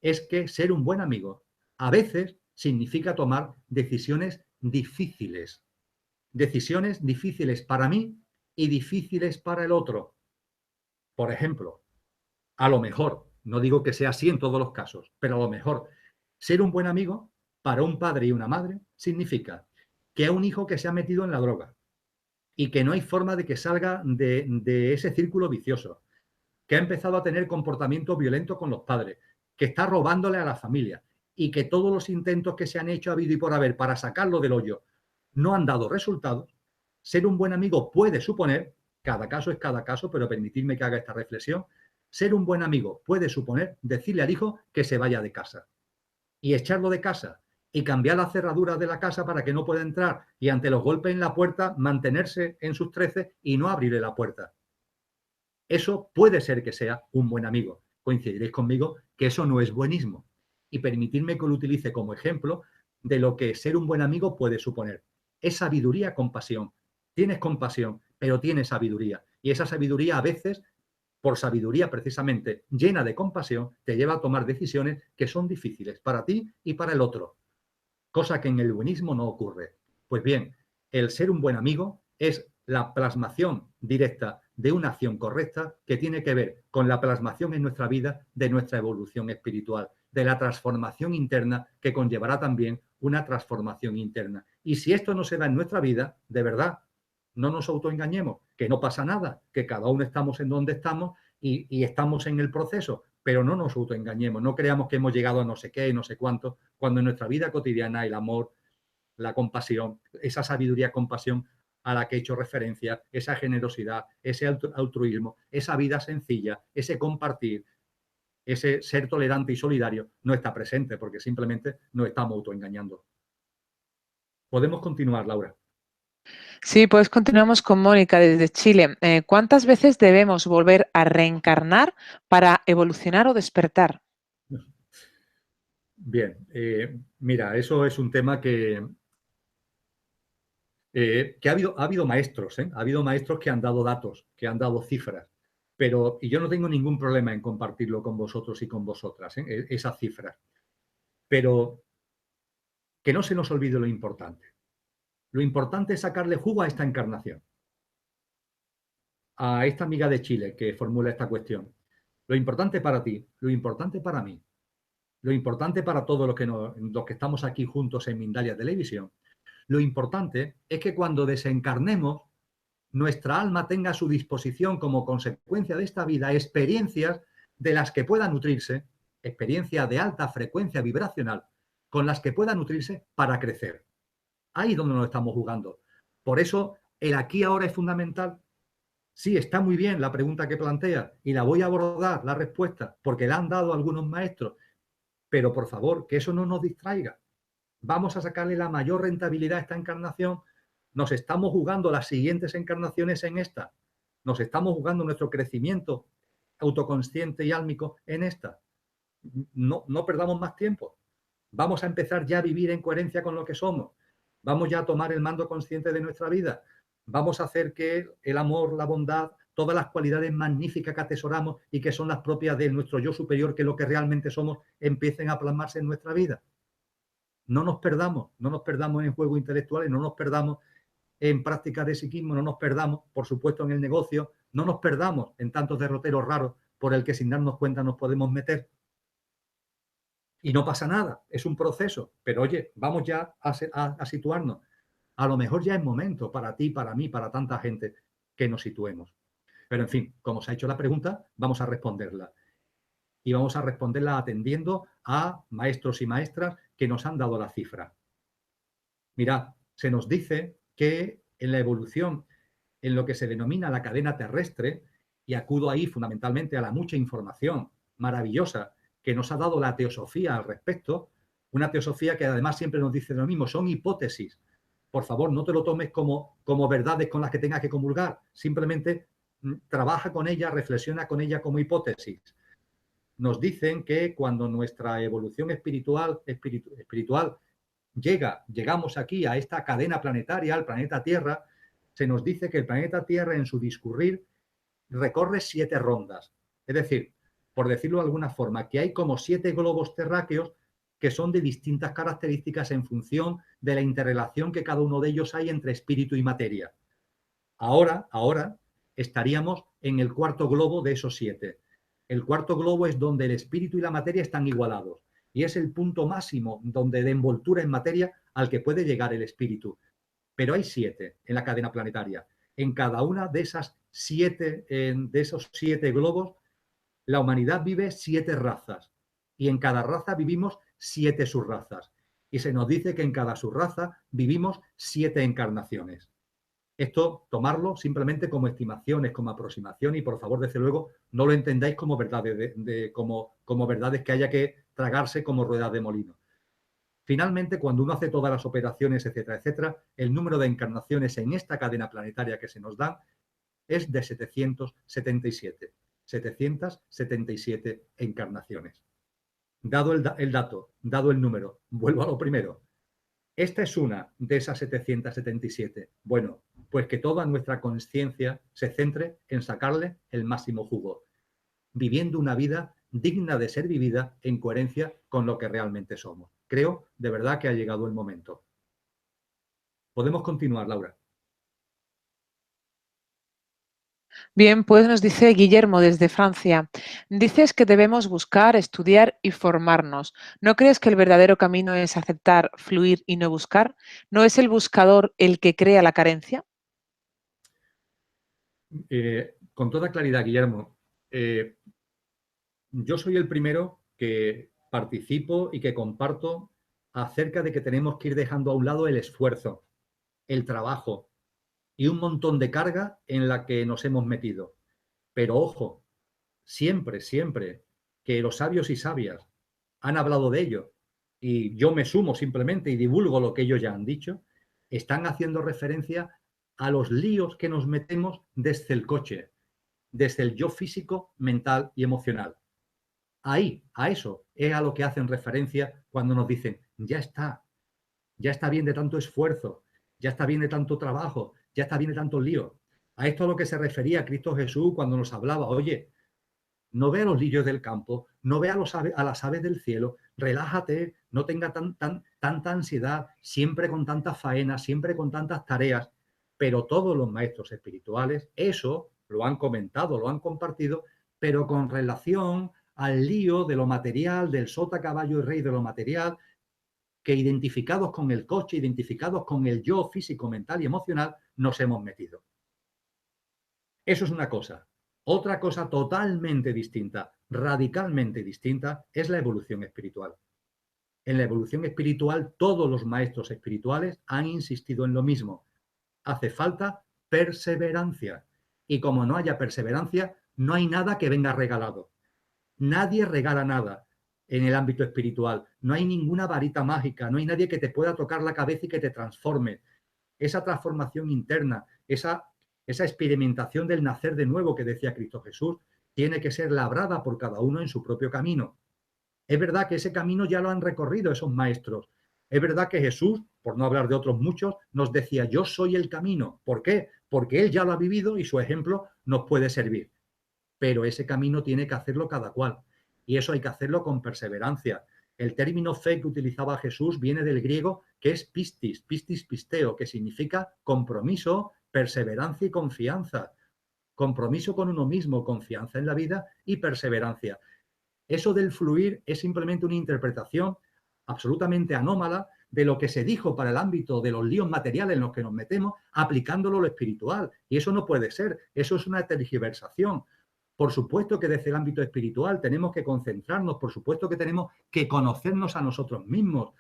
es que ser un buen amigo a veces significa tomar decisiones difíciles. Decisiones difíciles para mí y difíciles para el otro. Por ejemplo, a lo mejor, no digo que sea así en todos los casos, pero a lo mejor ser un buen amigo para un padre y una madre significa que a un hijo que se ha metido en la droga y que no hay forma de que salga de ese círculo vicioso, que ha empezado a tener comportamiento violento con los padres, que está robándole a la familia y que todos los intentos que se han hecho habido y por haber para sacarlo del hoyo no han dado resultados, ser un buen amigo puede suponer, cada caso es cada caso, pero permitidme que haga esta reflexión, ser un buen amigo puede suponer decirle al hijo que se vaya de casa y echarlo de casa y cambiar las cerraduras de la casa para que no pueda entrar y ante los golpes en la puerta mantenerse en sus 13 y no abrirle la puerta. Eso puede ser que sea un buen amigo. Coincidiréis conmigo que eso no es buenismo. Y permitidme que lo utilice como ejemplo de lo que ser un buen amigo puede suponer. Es sabiduría con pasión. Tienes compasión, pero tienes sabiduría. Y esa sabiduría a veces, por sabiduría precisamente llena de compasión, te lleva a tomar decisiones que son difíciles para ti y para el otro. Cosa que en el buenismo no ocurre. Pues bien, el ser un buen amigo es la plasmación directa de una acción correcta que tiene que ver con la plasmación en nuestra vida de nuestra evolución espiritual, de la transformación interna que conllevará también una transformación interna. Y si esto no se da en nuestra vida, de verdad, no nos autoengañemos, que no pasa nada, que cada uno estamos en donde estamos y estamos en el proceso, pero no nos autoengañemos, no creamos que hemos llegado a no sé qué, no sé cuánto, cuando en nuestra vida cotidiana el amor, la compasión, esa sabiduría, compasión a la que he hecho referencia, esa generosidad, ese altruismo, esa vida sencilla, ese compartir, ese ser tolerante y solidario, no está presente porque simplemente nos estamos autoengañando. Podemos continuar, Laura. Sí, pues continuamos con Mónica desde Chile. ¿Cuántas veces debemos volver a reencarnar para evolucionar o despertar? Bien, mira, eso es un tema que ha habido maestros, ha habido maestros que han dado datos, que han dado cifras, pero y yo no tengo ningún problema en compartirlo con vosotros y con vosotras, esas cifras, pero que no se nos olvide lo importante. Lo importante es sacarle jugo a esta encarnación, a esta amiga de Chile que formula esta cuestión. Lo importante para ti, lo importante para mí, lo importante para todos los que estamos aquí juntos en Mindalia Televisión, lo importante es que cuando desencarnemos, nuestra alma tenga a su disposición como consecuencia de esta vida experiencias de las que pueda nutrirse, experiencias de alta frecuencia vibracional, con las que pueda nutrirse para crecer. Ahí es donde nos estamos jugando. Por eso el aquí ahora es fundamental. Sí, está muy bien la pregunta que plantea y la voy a abordar, la respuesta, porque la han dado algunos maestros, pero por favor, que eso no nos distraiga. Vamos a sacarle la mayor rentabilidad a esta encarnación. Nos estamos jugando las siguientes encarnaciones en esta. Nos estamos jugando nuestro crecimiento autoconsciente y álmico en esta. No perdamos más tiempo. Vamos a empezar ya a vivir en coherencia con lo que somos. Vamos ya a tomar el mando consciente de nuestra vida. Vamos a hacer que el amor, la bondad, todas las cualidades magníficas que atesoramos y que son las propias de nuestro yo superior, que es lo que realmente somos, empiecen a plasmarse en nuestra vida. No nos perdamos en juegos intelectuales, no nos perdamos en prácticas de psiquismo, no nos perdamos, por supuesto, en el negocio, no nos perdamos en tantos derroteros raros por el que sin darnos cuenta nos podemos meter. Y no pasa nada, es un proceso, pero oye, vamos ya a situarnos. A lo mejor ya es momento para ti, para mí, para tanta gente que nos situemos. Pero en fin, como se ha hecho la pregunta, vamos a responderla. Y vamos a responderla atendiendo a maestros y maestras que nos han dado la cifra. Mirad, se nos dice que en la evolución, en lo que se denomina la cadena terrestre, y acudo ahí fundamentalmente a la mucha información maravillosa que nos ha dado la teosofía al respecto, una teosofía que además siempre nos dice lo mismo, son hipótesis. Por favor, no te lo tomes como verdades con las que tengas que comulgar, simplemente trabaja con ella, reflexiona con ella como hipótesis. Nos dicen que cuando nuestra evolución espiritual llegamos aquí a esta cadena planetaria, al planeta Tierra, se nos dice que el planeta Tierra en su discurrir recorre 7 rondas. Es decir, por decirlo de alguna forma, que hay como 7 globos terráqueos que son de distintas características en función de la interrelación que cada uno de ellos hay entre espíritu y materia. Ahora estaríamos en el 4.º globo de esos 7. El 4.º globo es donde el espíritu y la materia están igualados y es el punto máximo donde de envoltura en materia al que puede llegar el espíritu. Pero hay 7 en la cadena planetaria. En cada una de esos 7 globos, la humanidad vive 7 razas y en cada raza vivimos 7 subrazas. Y se nos dice que en cada subraza vivimos 7 encarnaciones. Esto, tomarlo simplemente como estimaciones, como aproximación y, por favor, desde luego, no lo entendáis como verdades, como verdades que haya que tragarse como ruedas de molino. Finalmente, cuando uno hace todas las operaciones, etcétera, etcétera, el número de encarnaciones en esta cadena planetaria que se nos da es de 777. 777 encarnaciones. Dado el dato, dado el número, vuelvo a lo primero. Esta es una de esas 777. Bueno, pues que toda nuestra conciencia se centre en sacarle el máximo jugo, viviendo una vida digna de ser vivida en coherencia con lo que realmente somos. Creo de verdad que ha llegado el momento. Podemos continuar, Laura. Bien, pues nos dice Guillermo desde Francia. Dices que debemos buscar, estudiar y formarnos. ¿No crees que el verdadero camino es aceptar, fluir y no buscar? ¿No es el buscador el que crea la carencia? Con toda claridad, Guillermo, yo soy el primero que participo y que comparto acerca de que tenemos que ir dejando a un lado el esfuerzo, el trabajo y un montón de carga en la que nos hemos metido. Pero ojo, siempre, siempre que los sabios y sabias han hablado de ello y yo me sumo simplemente y divulgo lo que ellos ya han dicho, están haciendo referencia a los líos que nos metemos desde el coche, desde el yo físico, mental y emocional. Ahí, a eso es a lo que hacen referencia cuando nos dicen, ya está bien de tanto esfuerzo, ya está bien de tanto trabajo, ya está bien de tanto lío. A esto a lo que se refería Cristo Jesús cuando nos hablaba, oye, no vea los lirios del campo, no vea a las aves del cielo, relájate, no tenga tanta ansiedad, siempre con tantas faenas, siempre con tantas tareas. Pero todos los maestros espirituales, eso lo han comentado, lo han compartido, pero con relación al lío de lo material, del sota, caballo y rey de lo material, que identificados con el coche, identificados con el yo físico, mental y emocional, nos hemos metido. Eso es una cosa. Otra cosa totalmente distinta, radicalmente distinta, es la evolución espiritual. En la evolución espiritual, todos los maestros espirituales han insistido en lo mismo. Hace falta perseverancia. Y como no haya perseverancia, no hay nada que venga regalado. Nadie regala nada en el ámbito espiritual. No hay ninguna varita mágica, no hay nadie que te pueda tocar la cabeza y que te transforme. Esa transformación interna, esa experimentación del nacer de nuevo que decía Cristo Jesús, tiene que ser labrada por cada uno en su propio camino. Es verdad que ese camino ya lo han recorrido esos maestros. Es verdad que Jesús, por no hablar de otros muchos, nos decía, yo soy el camino. ¿Por qué? Porque Él ya lo ha vivido y su ejemplo nos puede servir. Pero ese camino tiene que hacerlo cada cual. Y eso hay que hacerlo con perseverancia. El término fe que utilizaba Jesús viene del griego que es pistis, pisteo, que significa compromiso, perseverancia y confianza. Compromiso con uno mismo, confianza en la vida y perseverancia. Eso del fluir es simplemente una interpretación absolutamente anómala de lo que se dijo para el ámbito de los líos materiales en los que nos metemos, aplicándolo a lo espiritual. Y eso no puede ser, eso es una tergiversación. Por supuesto que desde el ámbito espiritual tenemos que concentrarnos, por supuesto que tenemos que conocernos a nosotros mismos.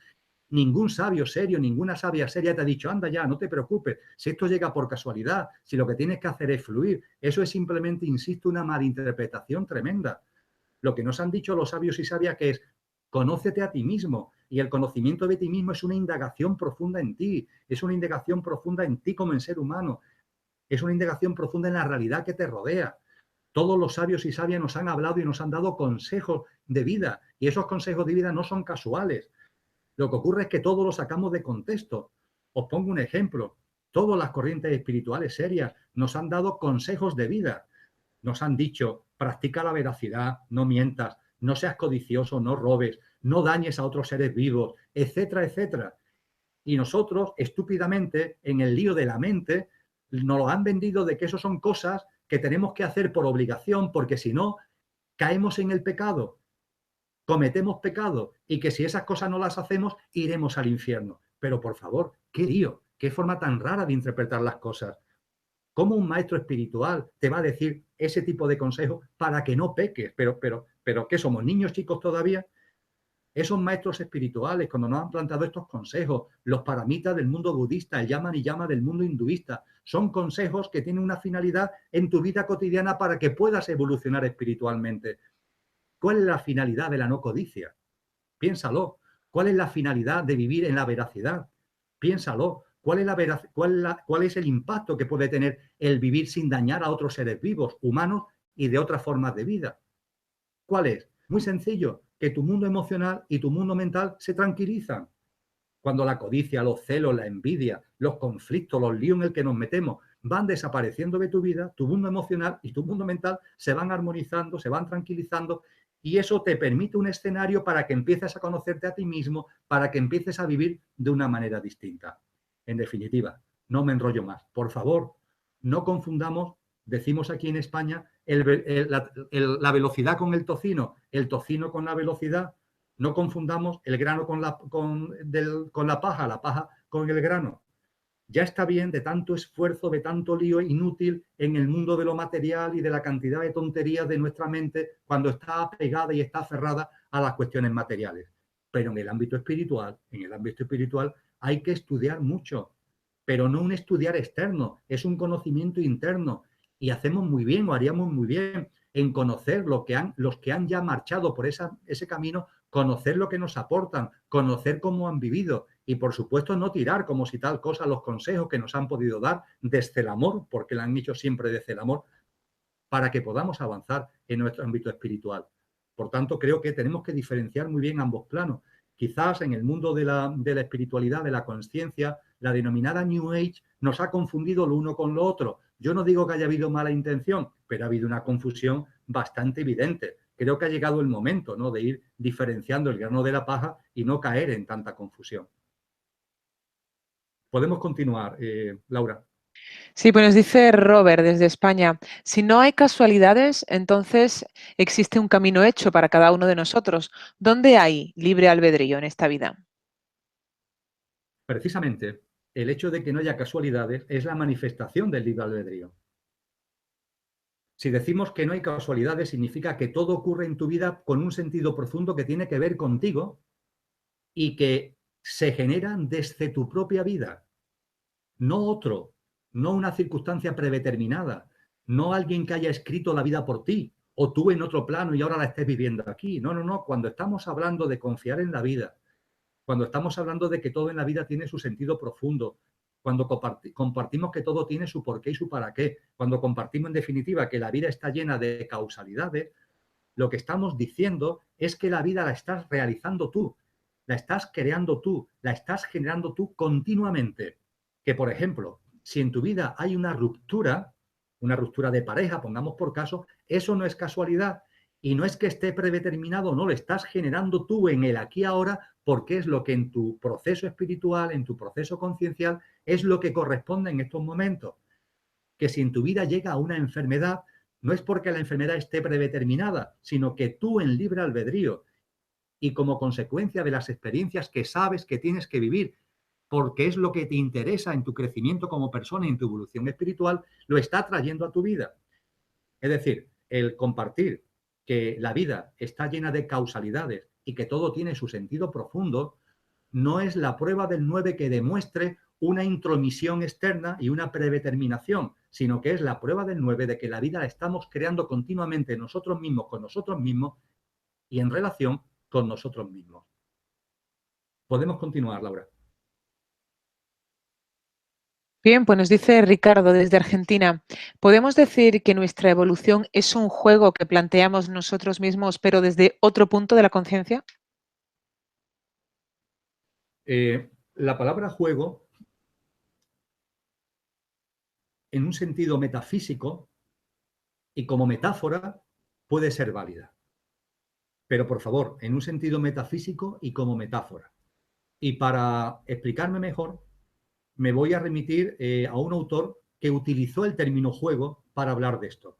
Ningún sabio serio, ninguna sabia seria te ha dicho, anda ya, no te preocupes, si esto llega por casualidad, si lo que tienes que hacer es fluir. Eso es simplemente, insisto, una malinterpretación tremenda. Lo que nos han dicho los sabios y sabias que es, conócete a ti mismo. Y el conocimiento de ti mismo es una indagación profunda en ti, es una indagación profunda en ti como en ser humano, es una indagación profunda en la realidad que te rodea. Todos los sabios y sabias nos han hablado y nos han dado consejos de vida, y esos consejos de vida no son casuales. Lo que ocurre es que todo lo sacamos de contexto. Os pongo un ejemplo. Todas las corrientes espirituales serias nos han dado consejos de vida. Nos han dicho, practica la veracidad, no mientas, no seas codicioso, no robes, no dañes a otros seres vivos, etcétera, etcétera. Y nosotros, estúpidamente, en el lío de la mente, nos lo han vendido de que eso son cosas que tenemos que hacer por obligación, porque si no, caemos en el pecado, cometemos pecado, y que si esas cosas no las hacemos, iremos al infierno. Pero por favor, qué lío, qué forma tan rara de interpretar las cosas. ¿Cómo un maestro espiritual te va a decir ese tipo de consejos para que no peques? Pero ¿qué somos? ¿Niños chicos todavía? Esos maestros espirituales, cuando nos han plantado estos consejos, los paramitas del mundo budista, el Yama Niyama del mundo hinduista, son consejos que tienen una finalidad en tu vida cotidiana para que puedas evolucionar espiritualmente. ¿Cuál es la finalidad de la no codicia? Piénsalo. ¿Cuál es la finalidad de vivir en la veracidad? Piénsalo. ¿Cuál es el impacto que puede tener el vivir sin dañar a otros seres vivos, humanos y de otras formas de vida? ¿Cuál es? Muy sencillo, que tu mundo emocional y tu mundo mental se tranquilizan. Cuando la codicia, los celos, la envidia, los conflictos, los líos en el que nos metemos van desapareciendo de tu vida, tu mundo emocional y tu mundo mental se van armonizando, se van tranquilizando, y eso te permite un escenario para que empieces a conocerte a ti mismo, para que empieces a vivir de una manera distinta. En definitiva, no me enrollo más. Por favor, no confundamos, decimos aquí en España, la velocidad con el tocino con la velocidad. No confundamos el grano con la paja con el grano. Ya está bien de tanto esfuerzo, de tanto lío inútil en el mundo de lo material y de la cantidad de tonterías de nuestra mente cuando está pegada y está aferrada a las cuestiones materiales. Pero en el ámbito espiritual, hay que estudiar mucho, pero no un estudiar externo, es un conocimiento interno. Y hacemos muy bien, o haríamos muy bien, en conocer los que han ya marchado por ese camino, conocer lo que nos aportan, conocer cómo han vivido y, por supuesto, no tirar como si tal cosa los consejos que nos han podido dar desde el amor, porque lo han hecho siempre desde el amor, para que podamos avanzar en nuestro ámbito espiritual. Por tanto, creo que tenemos que diferenciar muy bien ambos planos. Quizás en el mundo de la espiritualidad, de la conciencia, la denominada New Age nos ha confundido lo uno con lo otro. Yo no digo que haya habido mala intención, pero ha habido una confusión bastante evidente. Creo que ha llegado el momento, ¿no?, de ir diferenciando el grano de la paja y no caer en tanta confusión. Podemos continuar, Laura. Sí, pues nos dice Robert desde España, si no hay casualidades, entonces existe un camino hecho para cada uno de nosotros. ¿Dónde hay libre albedrío en esta vida? Precisamente, el hecho de que no haya casualidades es la manifestación del libre albedrío. Si decimos que no hay casualidades, significa que todo ocurre en tu vida con un sentido profundo que tiene que ver contigo y que se generan desde tu propia vida, no otro, no una circunstancia predeterminada, no alguien que haya escrito la vida por ti o tú en otro plano y ahora la estés viviendo aquí. No, no, no. Cuando estamos hablando de confiar en la vida, cuando estamos hablando de que todo en la vida tiene su sentido profundo, cuando compartimos que todo tiene su porqué y su para qué, cuando compartimos en definitiva que la vida está llena de causalidades, lo que estamos diciendo es que la vida la estás realizando tú, la estás creando tú, la estás generando tú continuamente. Que, por ejemplo, si en tu vida hay una ruptura de pareja, pongamos por caso, eso no es casualidad y no es que esté predeterminado, no, lo estás generando tú en el aquí y ahora porque es lo que en tu proceso espiritual, en tu proceso conciencial, es lo que corresponde en estos momentos. Que si en tu vida llega una enfermedad, no es porque la enfermedad esté predeterminada, sino que tú en libre albedrío y como consecuencia de las experiencias que sabes que tienes que vivir, porque es lo que te interesa en tu crecimiento como persona y en tu evolución espiritual, lo está trayendo a tu vida. Es decir, el compartir que la vida está llena de causalidades y que todo tiene su sentido profundo, no es la prueba del 9 que demuestre una intromisión externa y una predeterminación, sino que es la prueba del 9 de que la vida la estamos creando continuamente nosotros mismos, con nosotros mismos y en relación con nosotros mismos. Podemos continuar, Laura. Bien, pues nos dice Ricardo desde Argentina, ¿podemos decir que nuestra evolución es un juego que planteamos nosotros mismos, pero desde otro punto de la conciencia? La palabra juego, en un sentido metafísico y como metáfora, puede ser válida. Pero, por favor, en un sentido metafísico y como metáfora. Y para explicarme mejor, me voy a remitir a un autor que utilizó el término juego para hablar de esto.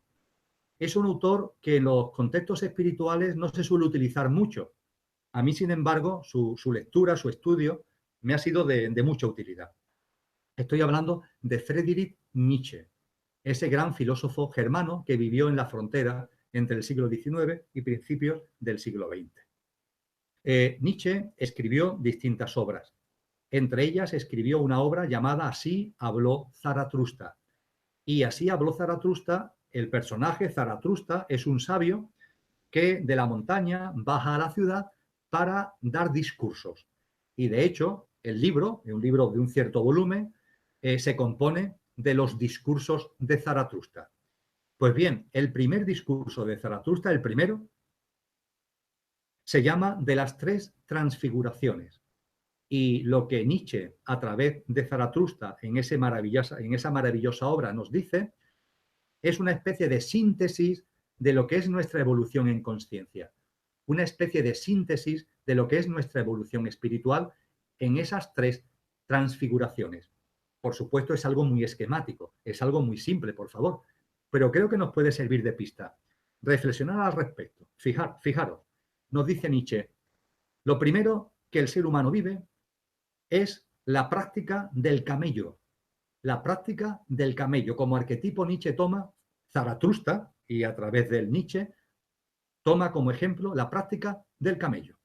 Es un autor que en los contextos espirituales no se suele utilizar mucho. A mí, sin embargo, su lectura, su estudio, me ha sido de mucha utilidad. Estoy hablando de Friedrich Nietzsche, ese gran filósofo germano que vivió en la frontera entre el siglo XIX y principios del siglo XX. Nietzsche escribió distintas obras. Entre ellas escribió una obra llamada Así habló Zaratustra. Y Así habló Zaratustra, el personaje Zaratustra es un sabio que de la montaña baja a la ciudad para dar discursos. Y de hecho, el libro, un libro de un cierto volumen, se compone de los discursos de Zaratustra. Pues bien, el primer discurso de Zaratustra, el primero, se llama de las 3 transfiguraciones. Y lo que Nietzsche, a través de Zaratustra, en esa maravillosa obra nos dice, es una especie de síntesis de lo que es nuestra evolución en conciencia. Una especie de síntesis de lo que es nuestra evolución espiritual en esas 3 transfiguraciones. Por supuesto, es algo muy esquemático, es algo muy simple, por favor, pero creo que nos puede servir de pista. Reflexionar al respecto. Fijaros, nos dice Nietzsche, lo primero que el ser humano vive es la práctica del camello. La práctica del camello. Como arquetipo, Nietzsche toma Zaratustra y a través del Nietzsche toma como ejemplo la práctica del camello.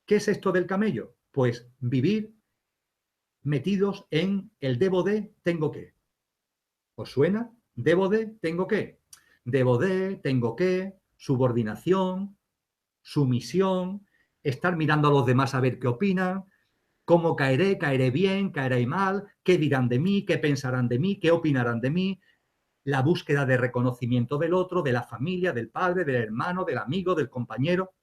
¿Qué es esto del camello? Pues vivir metidos en el debo de, tengo que. ¿Os suena? Debo de, tengo que. Debo de, tengo que, subordinación, sumisión, estar mirando a los demás a ver qué opinan, cómo caeré, caeré bien, caeré mal, qué dirán de mí, qué pensarán de mí, qué opinarán de mí, la búsqueda de reconocimiento del otro, de la familia, del padre, del hermano, del amigo, del compañero.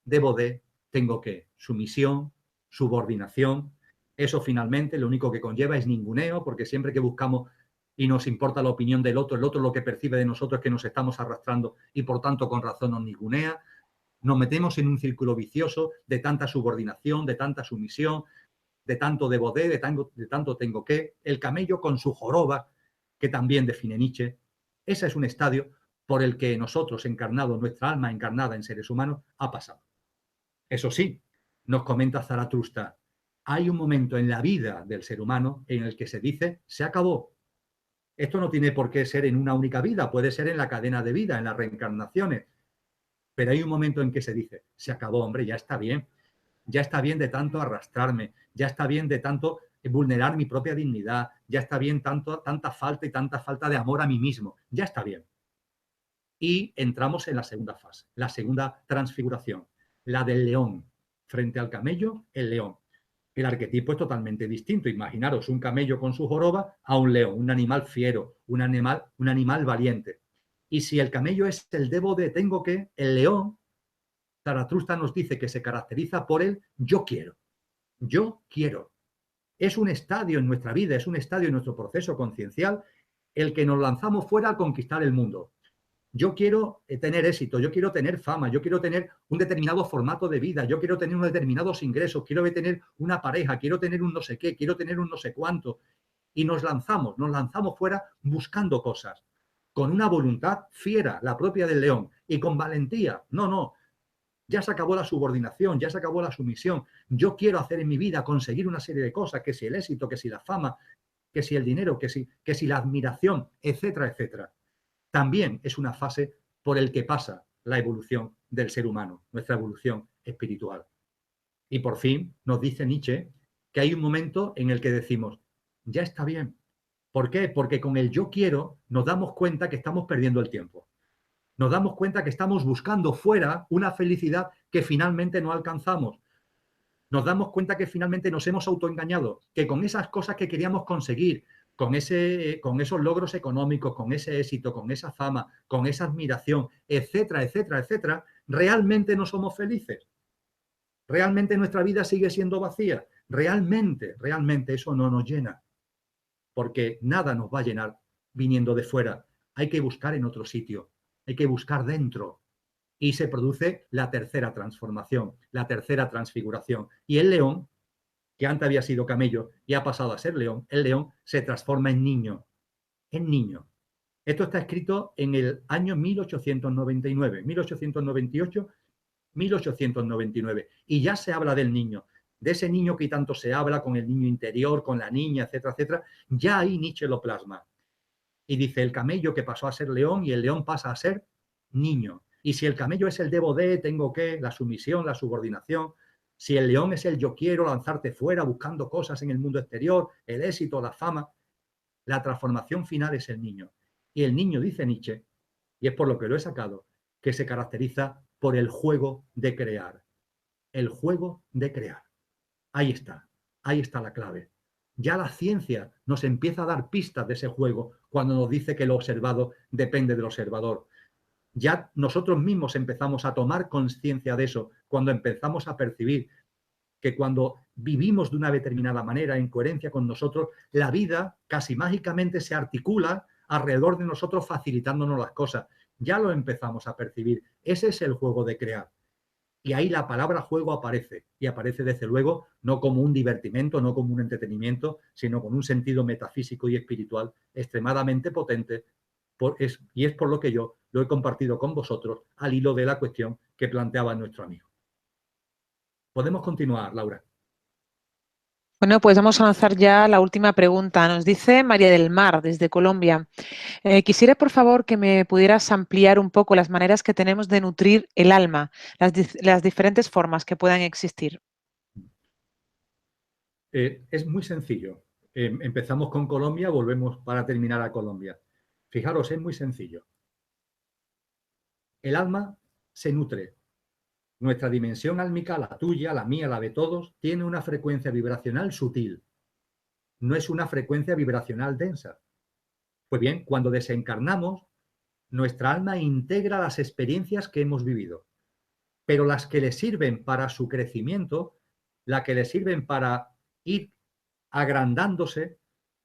Debo de, tengo que, sumisión, subordinación. Eso finalmente lo único que conlleva es ninguneo, porque siempre que buscamos y nos importa la opinión del otro, el otro lo que percibe de nosotros es que nos estamos arrastrando y por tanto con razón nos ningunea. Nos metemos en un círculo vicioso de tanta subordinación, de tanta sumisión, de tanto debo de tanto tengo que. El camello con su joroba, que también define Nietzsche. Ese es un estadio por el que nosotros, encarnados, nuestra alma encarnada en seres humanos, ha pasado. Eso sí, nos comenta Zaratustra, hay un momento en la vida del ser humano en el que se dice, se acabó. Esto no tiene por qué ser en una única vida, puede ser en la cadena de vida, en las reencarnaciones. Pero hay un momento en que se dice, se acabó, hombre, ya está bien de tanto arrastrarme, ya está bien de tanto vulnerar mi propia dignidad, ya está bien tanta falta de amor a mí mismo, ya está bien. Y entramos en la segunda fase, la segunda transfiguración, la del león. Frente al camello, el león. El arquetipo es totalmente distinto. Imaginaros un camello con su joroba a un león, un animal fiero, un animal valiente. Y si el camello es el debo de, tengo que, el león, Zaratustra nos dice que se caracteriza por el yo quiero. Yo quiero. Es un estadio en nuestra vida, es un estadio en nuestro proceso conciencial el que nos lanzamos fuera a conquistar el mundo. Yo quiero tener éxito, yo quiero tener fama, yo quiero tener un determinado formato de vida, yo quiero tener unos determinados ingresos, quiero tener una pareja, quiero tener un no sé qué, quiero tener un no sé cuánto. Y nos lanzamos fuera buscando cosas, con una voluntad fiera, la propia del león, y con valentía. No, ya se acabó la subordinación, ya se acabó la sumisión. Yo quiero hacer en mi vida, conseguir una serie de cosas, que si el éxito, que si la fama, que si el dinero, que si la admiración, etcétera, etcétera. También es una fase por el que pasa la evolución del ser humano, nuestra evolución espiritual. Y por fin nos dice Nietzsche que hay un momento en el que decimos, ya está bien. ¿Por qué? Porque con el yo quiero nos damos cuenta que estamos perdiendo el tiempo. Nos damos cuenta que estamos buscando fuera una felicidad que finalmente no alcanzamos. Nos damos cuenta que finalmente nos hemos autoengañado, que con esas cosas que queríamos conseguir, con esos logros económicos, con ese éxito, con esa fama, con esa admiración, etcétera, etcétera, etcétera, realmente no somos felices. Realmente nuestra vida sigue siendo vacía. Realmente eso no nos llena. Porque nada nos va a llenar viniendo de fuera. Hay que buscar en otro sitio. Hay que buscar dentro. Y se produce la tercera transformación, la tercera transfiguración. Y el león, que antes había sido camello y ha pasado a ser león, el león se transforma en niño. En niño. Esto está escrito en el año 1899, 1898, 1899. Y ya se habla del niño, de ese niño que tanto se habla, con el niño interior, con la niña, etcétera, etcétera. Ya ahí Nietzsche lo plasma. Y dice, el camello que pasó a ser león y el león pasa a ser niño. Y si el camello es el debo de, tengo que, la sumisión, la subordinación, si el león es el yo quiero, lanzarte fuera buscando cosas en el mundo exterior, el éxito, la fama, la transformación final es el niño. Y el niño, dice Nietzsche, y es por lo que lo he sacado, que se caracteriza por el juego de crear. El juego de crear. Ahí está la clave. Ya la ciencia nos empieza a dar pistas de ese juego cuando nos dice que lo observado depende del observador. Ya nosotros mismos empezamos a tomar conciencia de eso, cuando empezamos a percibir que cuando vivimos de una determinada manera, en coherencia con nosotros, la vida casi mágicamente se articula alrededor de nosotros facilitándonos las cosas. Ya lo empezamos a percibir. Ese es el juego de crear. Y ahí la palabra juego aparece. Y aparece desde luego no como un divertimento, no como un entretenimiento, sino con un sentido metafísico y espiritual extremadamente potente. Y es por lo que yo lo he compartido con vosotros al hilo de la cuestión que planteaba nuestro amigo. Podemos continuar, Laura. Bueno, pues vamos a lanzar ya la última pregunta. Nos dice María del Mar, desde Colombia. Quisiera, por favor, que me pudieras ampliar un poco las maneras que tenemos de nutrir el alma, las diferentes formas que puedan existir. Es muy sencillo. Empezamos con Colombia, volvemos para terminar a Colombia. Fijaros, es muy sencillo. El alma se nutre. Nuestra dimensión álmica, la tuya, la mía, la de todos, tiene una frecuencia vibracional sutil. No es una frecuencia vibracional densa. Pues bien, cuando desencarnamos, nuestra alma integra las experiencias que hemos vivido, pero las que le sirven para su crecimiento, las que le sirven para ir agrandándose,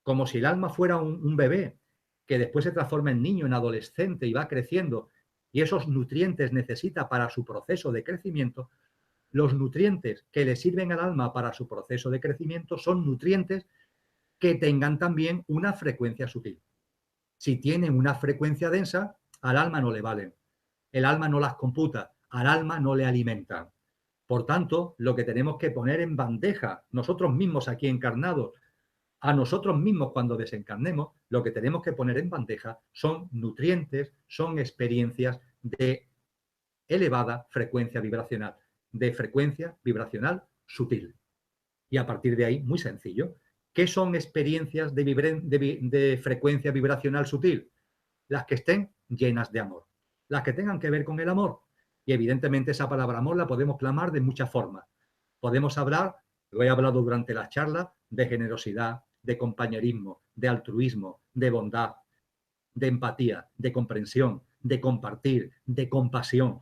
como si el alma fuera un bebé que después se transforma en niño, en adolescente y va creciendo, y esos nutrientes necesita para su proceso de crecimiento. Los nutrientes que le sirven al alma para su proceso de crecimiento son nutrientes que tengan también una frecuencia sutil. Si tienen una frecuencia densa, al alma no le valen. El alma no las computa, al alma no le alimentan. Por tanto, lo que tenemos que poner en bandeja, nosotros mismos aquí encarnados, a nosotros mismos cuando desencarnemos, lo que tenemos que poner en bandeja son nutrientes, son experiencias de elevada frecuencia vibracional, de frecuencia vibracional sutil. Y a partir de ahí, muy sencillo, ¿qué son experiencias de frecuencia vibracional sutil? Las que estén llenas de amor, las que tengan que ver con el amor. Y evidentemente esa palabra amor la podemos clamar de muchas formas. Podemos hablar, lo he hablado durante la charla, de generosidad, de compañerismo, de altruismo, de bondad, de empatía, de comprensión, de compartir, de compasión.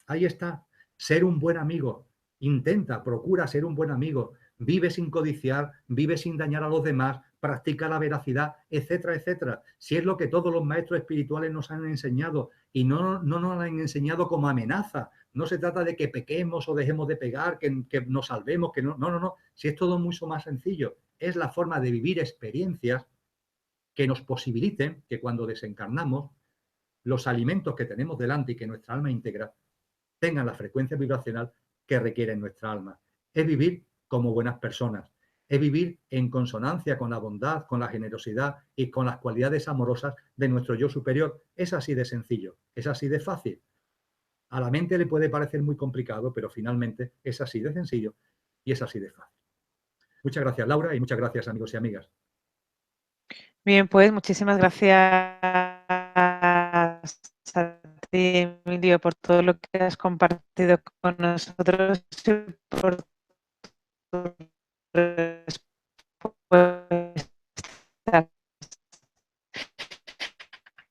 Ahí está, ser un buen amigo. Intenta, procura ser un buen amigo. Vive sin codiciar, vive sin dañar a los demás, practica la veracidad, etcétera, etcétera. Si es lo que todos los maestros espirituales nos han enseñado y no nos lo han enseñado como amenaza. No se trata de que pequemos o dejemos de pegar, que nos salvemos, que no. No. Si es todo mucho más sencillo. Es la forma de vivir experiencias que nos posibiliten que cuando desencarnamos, los alimentos que tenemos delante y que nuestra alma integra tengan la frecuencia vibracional que requiere nuestra alma. Es vivir como buenas personas, es vivir en consonancia con la bondad, con la generosidad y con las cualidades amorosas de nuestro yo superior. Es así de sencillo, es así de fácil. A la mente le puede parecer muy complicado, pero finalmente es así de sencillo y es así de fácil. Muchas gracias, Laura, y muchas gracias, amigos y amigas. Bien, pues muchísimas gracias a ti, Emilio, por todo lo que has compartido con nosotros y por tu respuesta.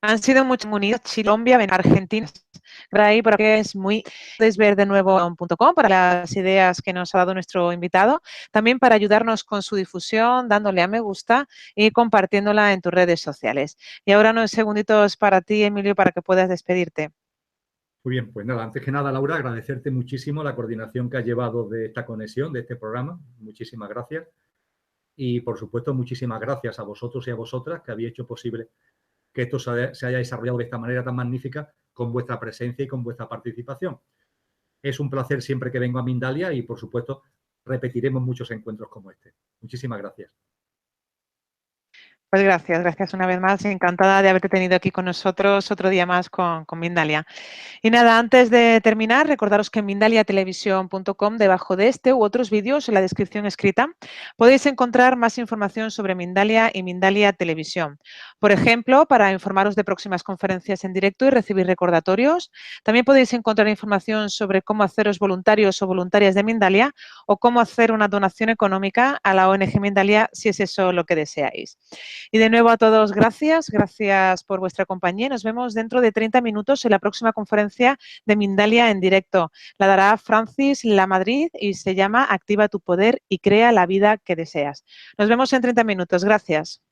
Han sido muchos unidos, Colombia, Argentina. Ahí porque es muy podéis ver de nuevo en .com para las ideas que nos ha dado nuestro invitado, también para ayudarnos con su difusión, dándole a me gusta y compartiéndola en tus redes sociales. Y ahora unos segunditos para ti, Emilio, para que puedas despedirte. Muy bien, pues nada, antes que nada, Laura, agradecerte muchísimo la coordinación que has llevado de esta conexión, de este programa. Muchísimas gracias. Y, por supuesto, muchísimas gracias a vosotros y a vosotras que habéis hecho posible que esto se haya desarrollado de esta manera tan magnífica con vuestra presencia y con vuestra participación. Es un placer siempre que vengo a Mindalia y, por supuesto, repetiremos muchos encuentros como este. Muchísimas gracias. Pues gracias una vez más. Encantada de haberte tenido aquí con nosotros otro día más con Mindalia. Y nada, antes de terminar, recordaros que en mindaliatelevisión.com, debajo de este u otros vídeos, en la descripción escrita, podéis encontrar más información sobre Mindalia y Mindalia Televisión. Por ejemplo, para informaros de próximas conferencias en directo y recibir recordatorios. También podéis encontrar información sobre cómo haceros voluntarios o voluntarias de Mindalia o cómo hacer una donación económica a la ONG Mindalia si es eso lo que deseáis. Y de nuevo a todos, gracias por vuestra compañía. Nos vemos dentro de 30 minutos en la próxima conferencia de Mindalia en directo. La dará Francis Lamadrid y se llama Activa tu poder y crea la vida que deseas. Nos vemos en 30 minutos. Gracias.